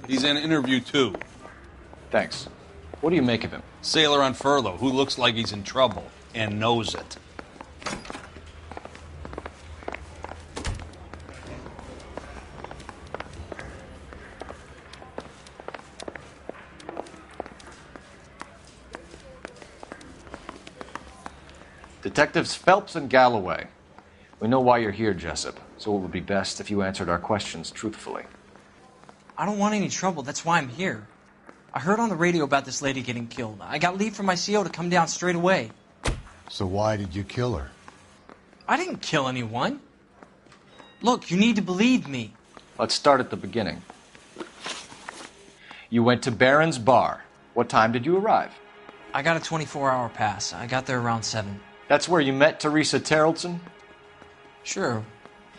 He's in interview 2. Thanks. What do you make of him? Sailor on furlough who looks like he's in trouble and knows it. Detectives Phelps and Galloway. We know why you're here, Jessup, so it would be best if you answered our questions truthfully. I don't want any trouble. That's why I'm here. I heard on the radio about this lady getting killed. I got leave from my CO to come down straight away. So why did you kill her? I didn't kill anyone. Look, you need to believe me. Let's start at the beginning. You went to Barron's Bar. What time did you arrive? I got a 24-hour pass. I got there around 7. That's where you met Teresa Terrelson? Sure.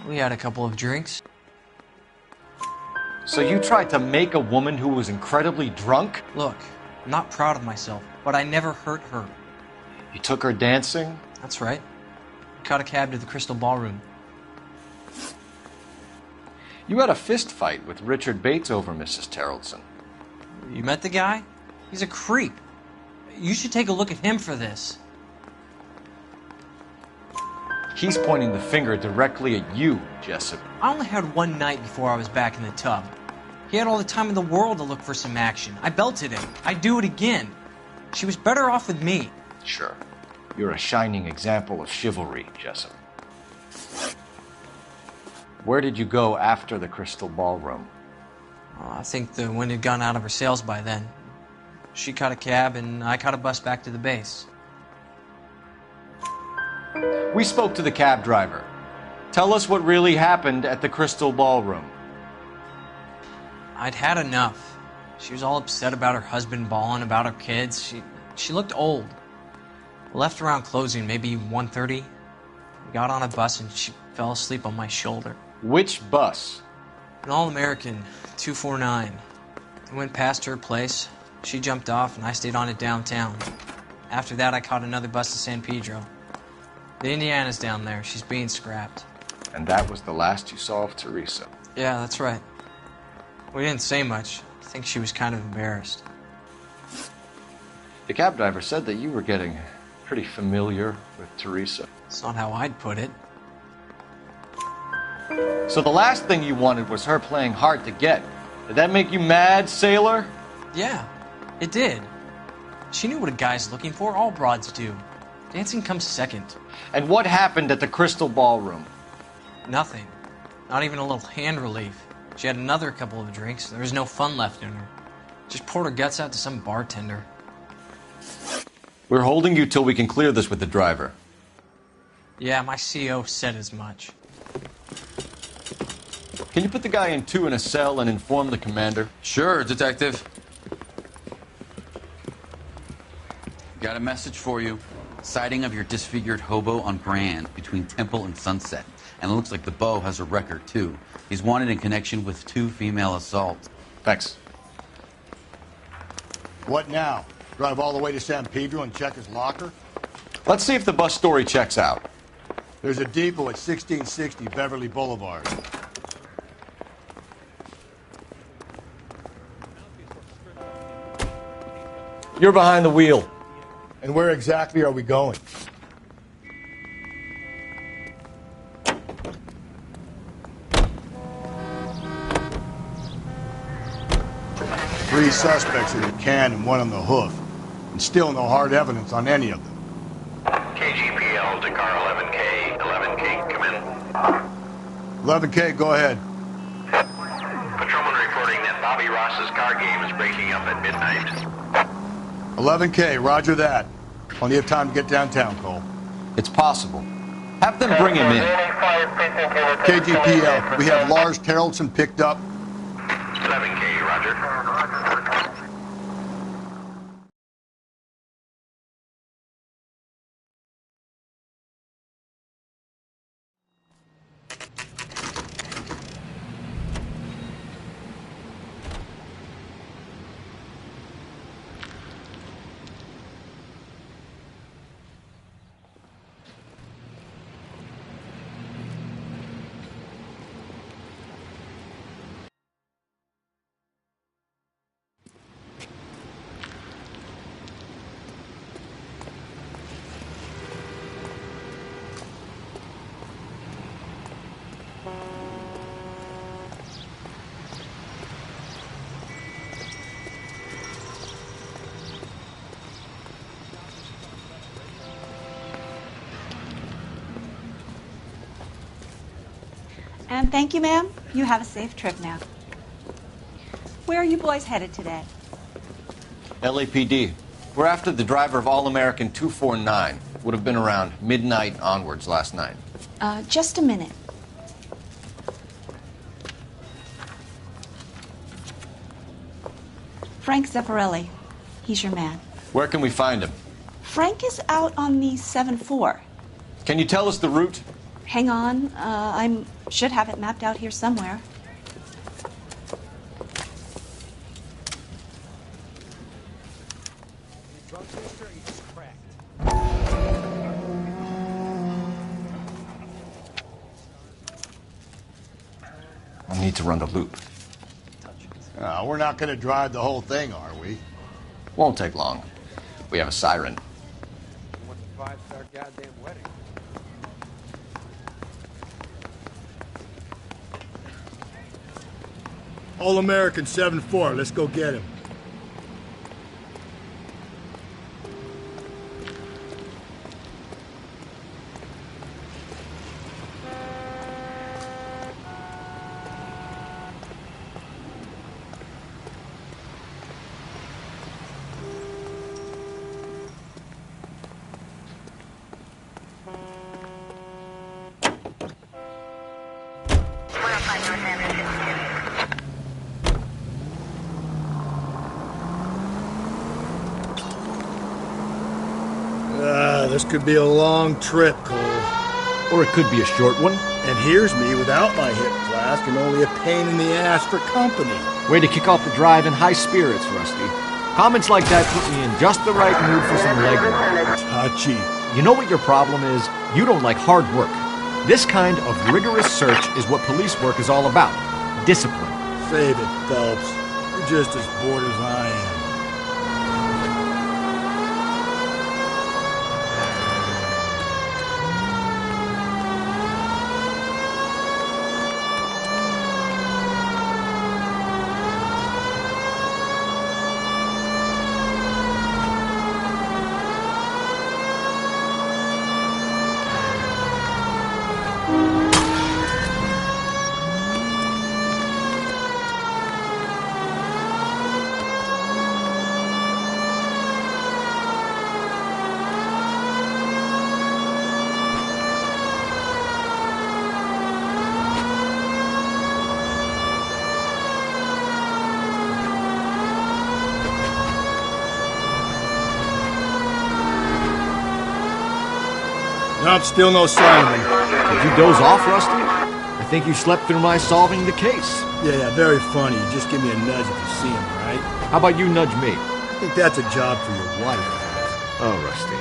We had a couple of drinks. So you tried to make a woman who was incredibly drunk? Look, I'm not proud of myself, but I never hurt her. You took her dancing? That's right. Caught a cab to the Crystal Ballroom. You had a fist fight with Richard Bates over Mrs. Terrelson. You met the guy? He's a creep. You should take a look at him for this. He's pointing the finger directly at you, Jessup. I only had one night before I was back in the tub. He had all the time in the world to look for some action. I belted him. I'd do it again. She was better off with me. Sure. You're a shining example of chivalry, Jessup. Where did you go after the Crystal Ballroom? I think the wind had gone out of her sails by then. She caught a cab, and I caught a bus back to the base. We spoke to the cab driver. Tell us what really happened at the Crystal Ballroom. I'd had enough. She was all upset about her husband bawling about her kids. She looked old. We left around closing, maybe 1:30. We got on a bus, and she fell asleep on my shoulder. Which bus? An All-American, 249. I went past her place. She jumped off, and I stayed on it downtown. After that, I caught another bus to San Pedro. The Indiana's down there. She's being scrapped. And that was the last you saw of Teresa? Yeah, that's right. We didn't say much. I think she was kind of embarrassed. The cab driver said that you were getting pretty familiar with Teresa. That's not how I'd put it. So the last thing you wanted was her playing hard to get. Did that make you mad, sailor? Yeah, it did. She knew what a guy's looking for. All broads do. Dancing comes second. And what happened at the Crystal Ballroom? Nothing. Not even a little hand relief. She had another couple of drinks. There was no fun left in her. Just poured her guts out to some bartender. We're holding you till we can clear this with the driver. Yeah, my CO said as much. Can you put the guy in 2 in a cell and inform the commander? Sure, Detective. Got a message for you. Sighting of your disfigured hobo on Grand between Temple and Sunset. And it looks like the beau has a record, too. He's wanted in connection with 2 female assaults. Thanks. What now? Drive all the way to San Pedro and check his locker? Let's see if the bus story checks out. There's a depot at 1660 Beverly Boulevard. You're behind the wheel. And where exactly are we going? Three suspects in the can and 1 on the hoof. And still no hard evidence on any of them. KGPL, Dakar 11K. 11K, come in. 11K, go ahead. Patrolman reporting that Bobby Ross's car game is breaking up at midnight. 11K, roger that. Plenty of time to get downtown, Cole. It's possible. Have them bring him in. KGPL, we have Lars Terrelson picked up. 11K, roger. And thank you, ma'am. You have a safe trip now. Where are you boys headed today? LAPD. We're after the driver of All-American 249. Would have been around midnight onwards last night. Just a minute. Frank Zeffirelli. He's your man. Where can we find him? Frank is out on the 7-4. Can you tell us the route? Hang on. I should have it mapped out here somewhere. I need to run the loop. We're not going to drive the whole thing, are we? Won't take long. We have a siren. What's a five-star goddamn wedding? All-American 7-4. Let's go get him. This could be a long trip, Cole. Or it could be a short one. And here's me without my hip flask and only a pain in the ass for company. Way to kick off the drive in high spirits, Rusty. Comments like that put me in just the right mood for some legwork. Touchy. You know what your problem is? You don't like hard work. This kind of rigorous search is what police work is all about. Discipline. Save it, Phelps. You're just as bored as I am. Nope, still no sign of him. Did you doze off, Rusty? I think you slept through my solving the case. Yeah, very funny. You just give me a nudge if you see him, all right? How about you nudge me? I think that's a job for your wife. Oh, Rusty.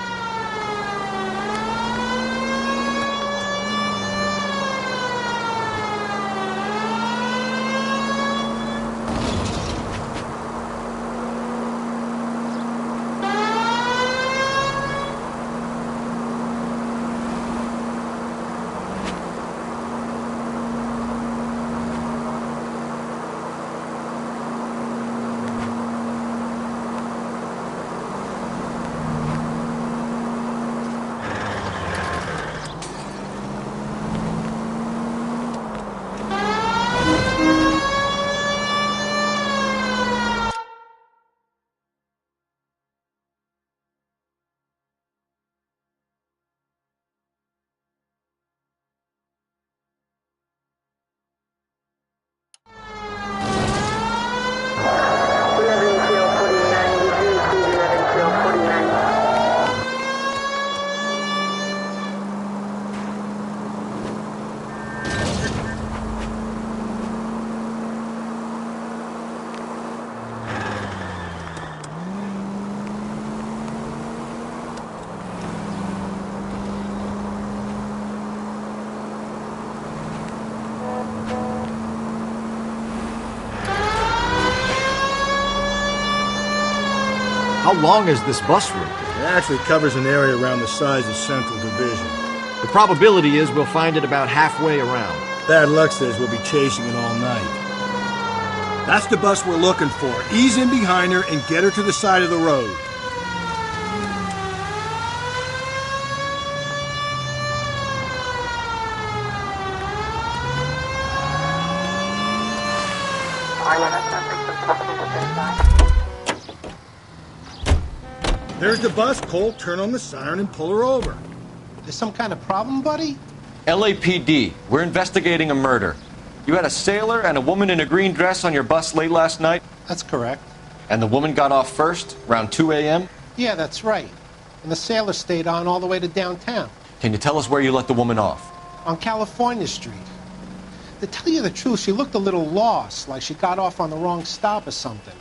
How long is this bus route? It actually covers an area around the size of Central Division. The probability is we'll find it about halfway around. Bad luck says we'll be chasing it all night. That's the bus we're looking for. Ease in behind her and get her to the side of the road. There's the bus, Cole. Turn on the siren and pull her over. There's some kind of problem, buddy? LAPD, we're investigating a murder. You had a sailor and a woman in a green dress on your bus late last night? That's correct. And the woman got off first, around 2 a.m.? Yeah, that's right. And the sailor stayed on all the way to downtown. Can you tell us where you let the woman off? On California Street. To tell you the truth, she looked a little lost, like she got off on the wrong stop or something.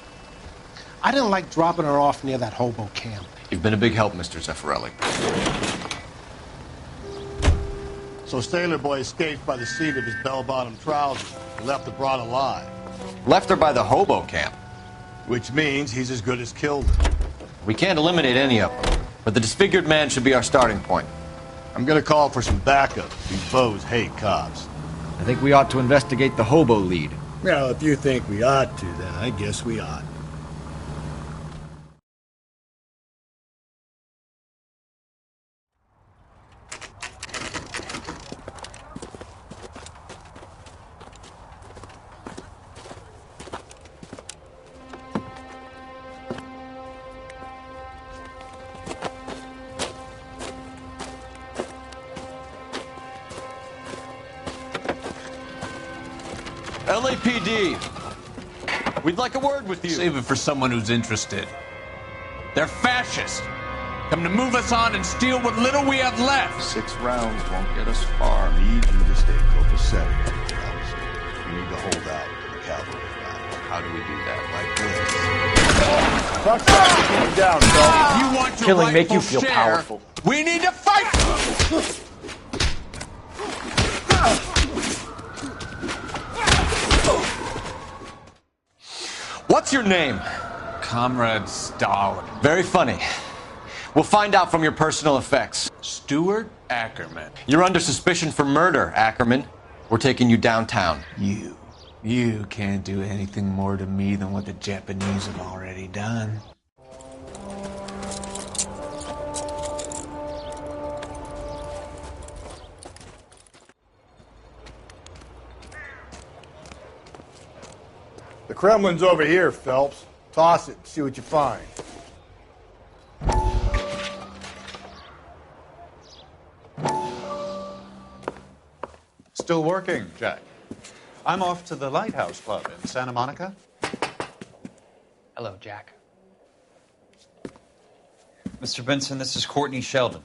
I didn't like dropping her off near that hobo camp. You've been a big help, Mr. Zeffirelli. So Sailor Boy escaped by the seat of his bell-bottom trousers. He left the broad alive. Left her by the hobo camp. Which means he's as good as killed her. We can't eliminate any of them, but the disfigured man should be our starting point. I'm gonna call for some backup. These bows hate cops. I think we ought to investigate the hobo lead. Well, if you think we ought to, then I guess we ought. LAPD, we'd like a word with you. Save it for someone who's interested. They're fascists. Come to move us on and steal what little we have left. 6 rounds won't get us far. Need you to stay copacetic, Phelps. We need to hold out until the cavalry arrive. How do we do that? Like this. Tuck's trying to keep you down, Phelps. You want your Killing make you rightful feel share, powerful. We need to fight! What's your name? Comrade Stalin. Very funny. We'll find out from your personal effects. Stuart Ackerman. You're under suspicion for murder, Ackerman. We're taking you downtown. You can't do anything more to me than what the Japanese have already done. The Kremlin's over here, Phelps. Toss it, see what you find. Still working, Jack. I'm off to the Lighthouse Club in Santa Monica. Hello, Jack. Mr. Benson, this is Courtney Sheldon.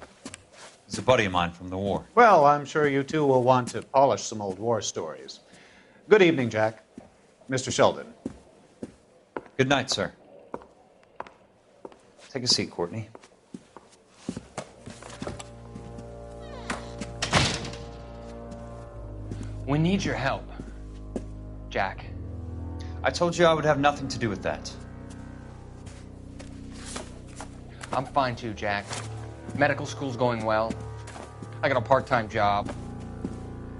He's a buddy of mine from the war. Well, I'm sure you two will want to polish some old war stories. Good evening, Jack. Mr. Sheldon. Good night, sir. Take a seat, Courtney. We need your help, Jack. I told you I would have nothing to do with that. I'm fine too, Jack. Medical school's going well. I got a part-time job.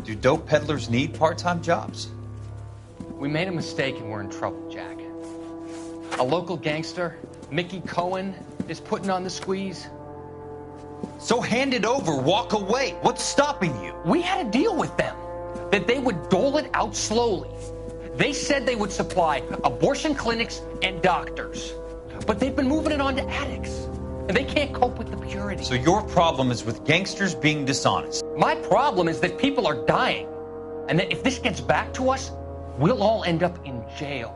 Do dope peddlers need part-time jobs? We made a mistake and we're in trouble, Jack. A local gangster, Mickey Cohen, is putting on the squeeze. So hand it over, walk away. What's stopping you? We had a deal with them that they would dole it out slowly. They said they would supply abortion clinics and doctors, but they've been moving it on to addicts, and they can't cope with the purity. So your problem is with gangsters being dishonest. My problem is that people are dying, and that if this gets back to us, we'll all end up in jail.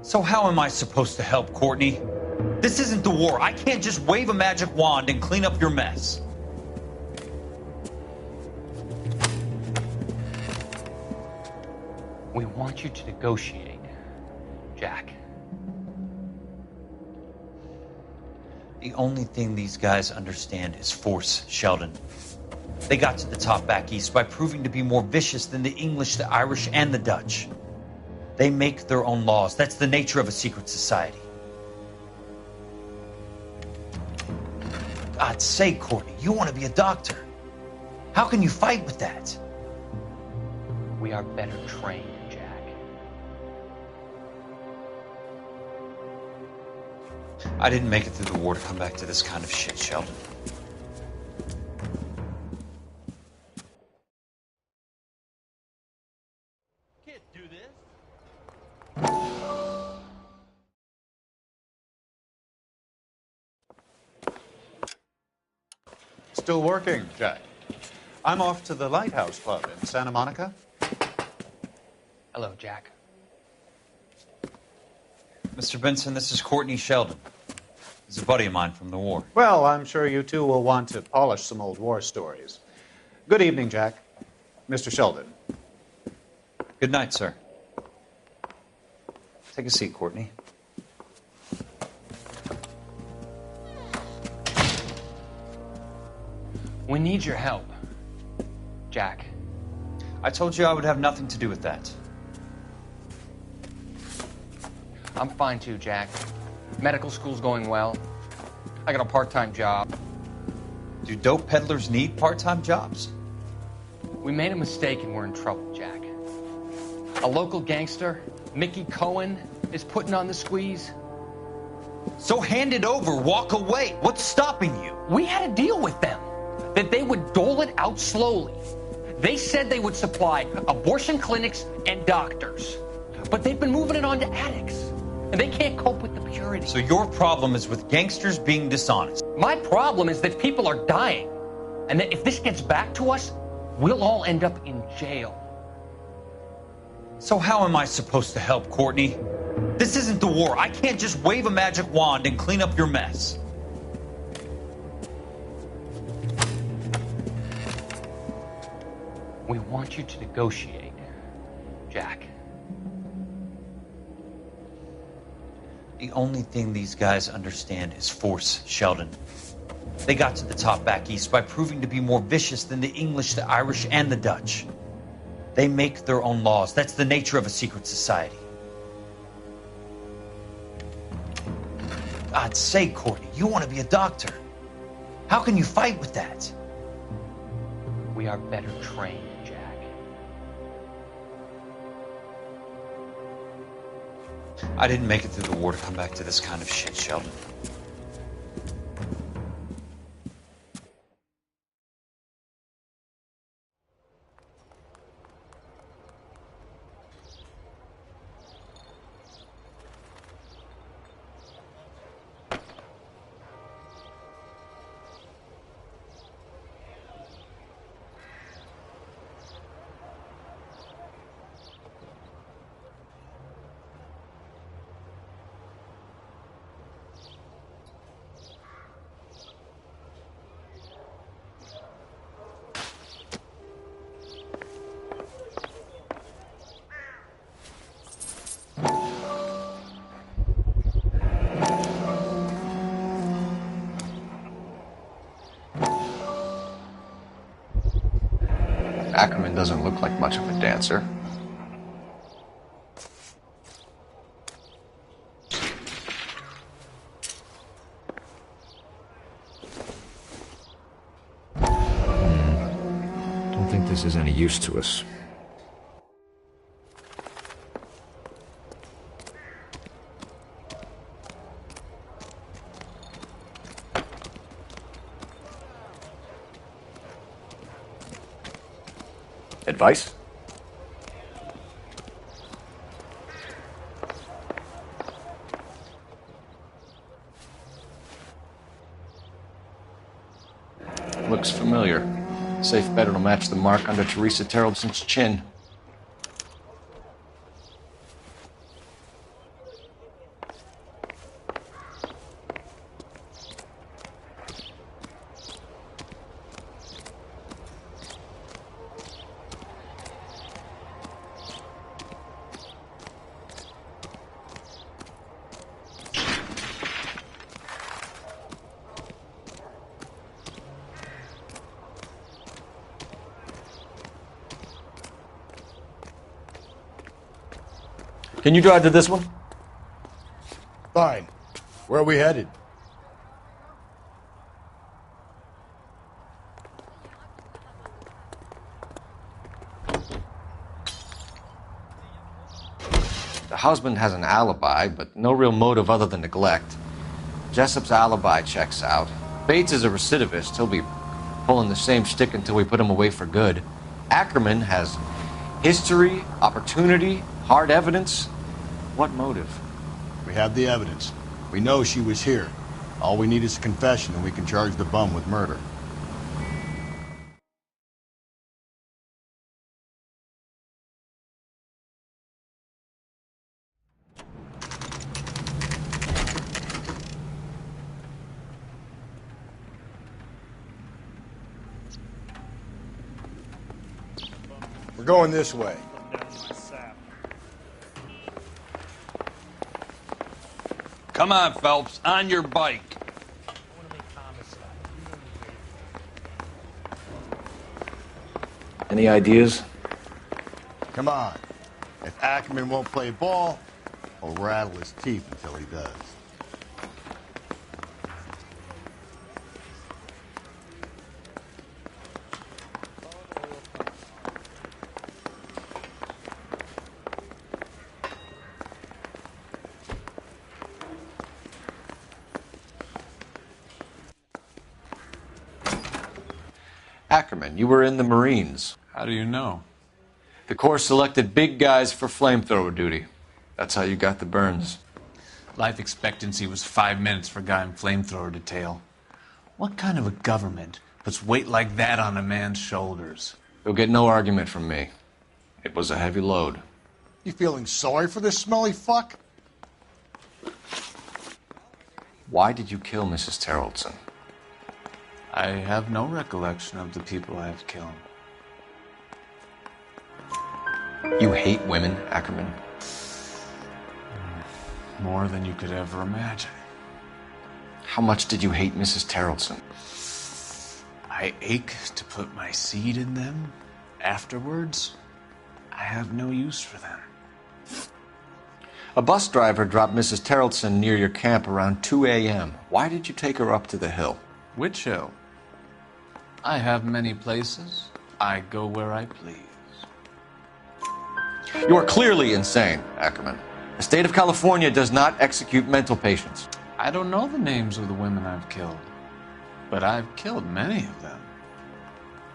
So how am I supposed to help, Courtney? This isn't the war. I can't just wave a magic wand and clean up your mess. We want you to negotiate, Jack. The only thing these guys understand is force, Sheldon. They got to the top back east by proving to be more vicious than the English, the Irish, and the Dutch. They make their own laws. That's the nature of a secret society. God's sake, Courtney, you want to be a doctor. How can you fight with that? We are better trained, Jack. I didn't make it through the war to come back to this kind of shit, Sheldon. Still working, Jack. I'm off to the Lighthouse Club in Santa Monica. Hello, Jack. Mr. Benson, this is Courtney Sheldon. He's a buddy of mine from the war. Well, I'm sure you two will want to polish some old war stories. Good evening, Jack. Mr. Sheldon. Good night, sir. Take a seat, Courtney. We need your help, Jack. I told you I would have nothing to do with that. I'm fine too, Jack. Medical school's going well. I got a part-time job. Do dope peddlers need part-time jobs? We made a mistake and we're in trouble, Jack. A local gangster, Mickey Cohen, is putting on the squeeze. So hand it over, walk away. What's stopping you? We had a deal with them that they would dole it out slowly. They said they would supply abortion clinics and doctors, but they've been moving it on to addicts, and they can't cope with the purity. So your problem is with gangsters being dishonest. My problem is that people are dying, and that if this gets back to us, we'll all end up in jail. So how am I supposed to help, Courtney? This isn't the war. I can't just wave a magic wand and clean up your mess. We want you to negotiate, Jack. The only thing these guys understand is force, Sheldon. They got to the top back east by proving to be more vicious than the English, the Irish, and the Dutch. They make their own laws. That's the nature of a secret society. God's sake, Courtney, you want to be a doctor. How can you fight with that? We are better trained, Jack. I didn't make it through the war to come back to this kind of shit, Sheldon. Ackerman doesn't look like much of a dancer. Don't think this is any use to us. Advice? Looks familiar. Safe bet it'll match the mark under Teresa Terrelson's chin. Can you drive to this one? Fine. Where are we headed? The husband has an alibi, but no real motive other than neglect. Jessup's alibi checks out. Bates is a recidivist. He'll be pulling the same shtick until we put him away for good. Ackerman has history, opportunity, hard evidence. What motive? We have the evidence. We know she was here. All we need is a confession, and we can charge the bum with murder. We're going this way. Come on, Phelps, on your bike. Any ideas? Come on. If Ackerman won't play ball, we'll rattle his teeth until he does. Ackerman, you were in the Marines. How do you know? The Corps selected big guys for flamethrower duty. That's how you got the burns. Life expectancy was 5 minutes for a guy in flamethrower detail. What kind of a government puts weight like that on a man's shoulders? You'll get no argument from me. It was a heavy load. You feeling sorry for this smelly fuck? Why did you kill Mrs. Terrelson? I have no recollection of the people I have killed. You hate women, Ackerman? More than you could ever imagine. How much did you hate Mrs. Terrelson? I ache to put my seed in them. Afterwards, I have no use for them. A bus driver dropped Mrs. Terrelson near your camp around 2 a.m. Why did you take her up to the hill? Which hill? I have many places. I go where I please. You are clearly insane, Ackerman. The state of California does not execute mental patients. I don't know the names of the women I've killed, but I've killed many of them.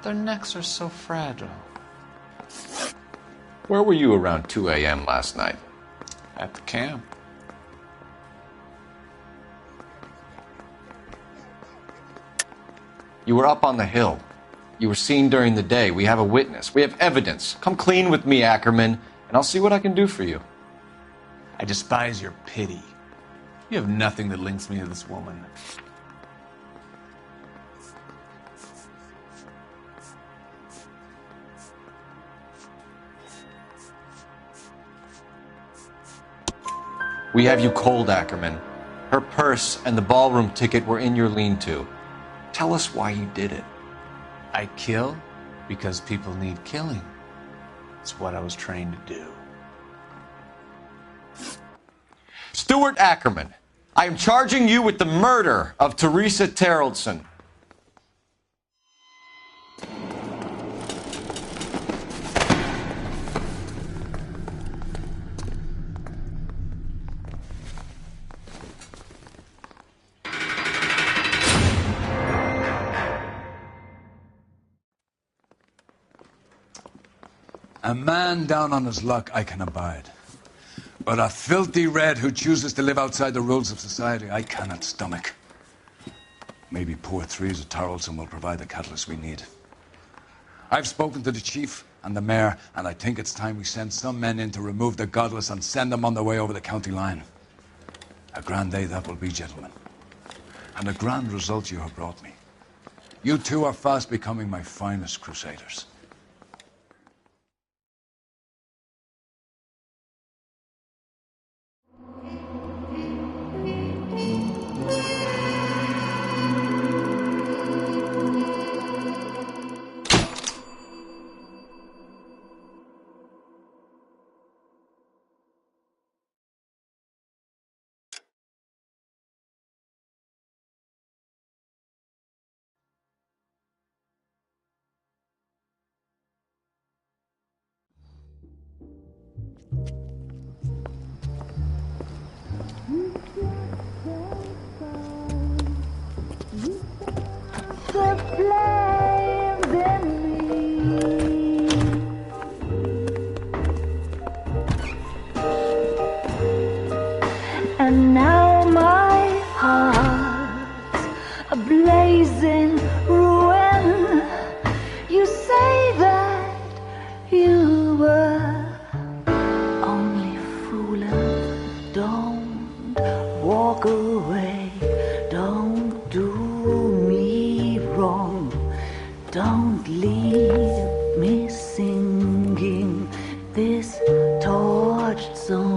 Their necks are so fragile. Where were you around 2 a.m. last night? At the camp. You were up on the hill. You were seen during the day. We have a witness. We have evidence. Come clean with me, Ackerman, and I'll see what I can do for you. I despise your pity. You have nothing that links me to this woman. We have you cold, Ackerman. Her purse and the ballroom ticket were in your lean-to. Tell us why you did it. I kill because people need killing. It's what I was trained to do. Stuart Ackerman, I am charging you with the murder of Teresa Terrelson. A man down on his luck I can abide. But a filthy red who chooses to live outside the rules of society, I cannot stomach. Maybe poor Teresa Tarleton will provide the catalyst we need. I've spoken to the chief and the mayor, and I think it's time we send some men in to remove the godless and send them on their way over the county line. A grand day that will be, gentlemen. And a grand result you have brought me. You two are fast becoming my finest crusaders. so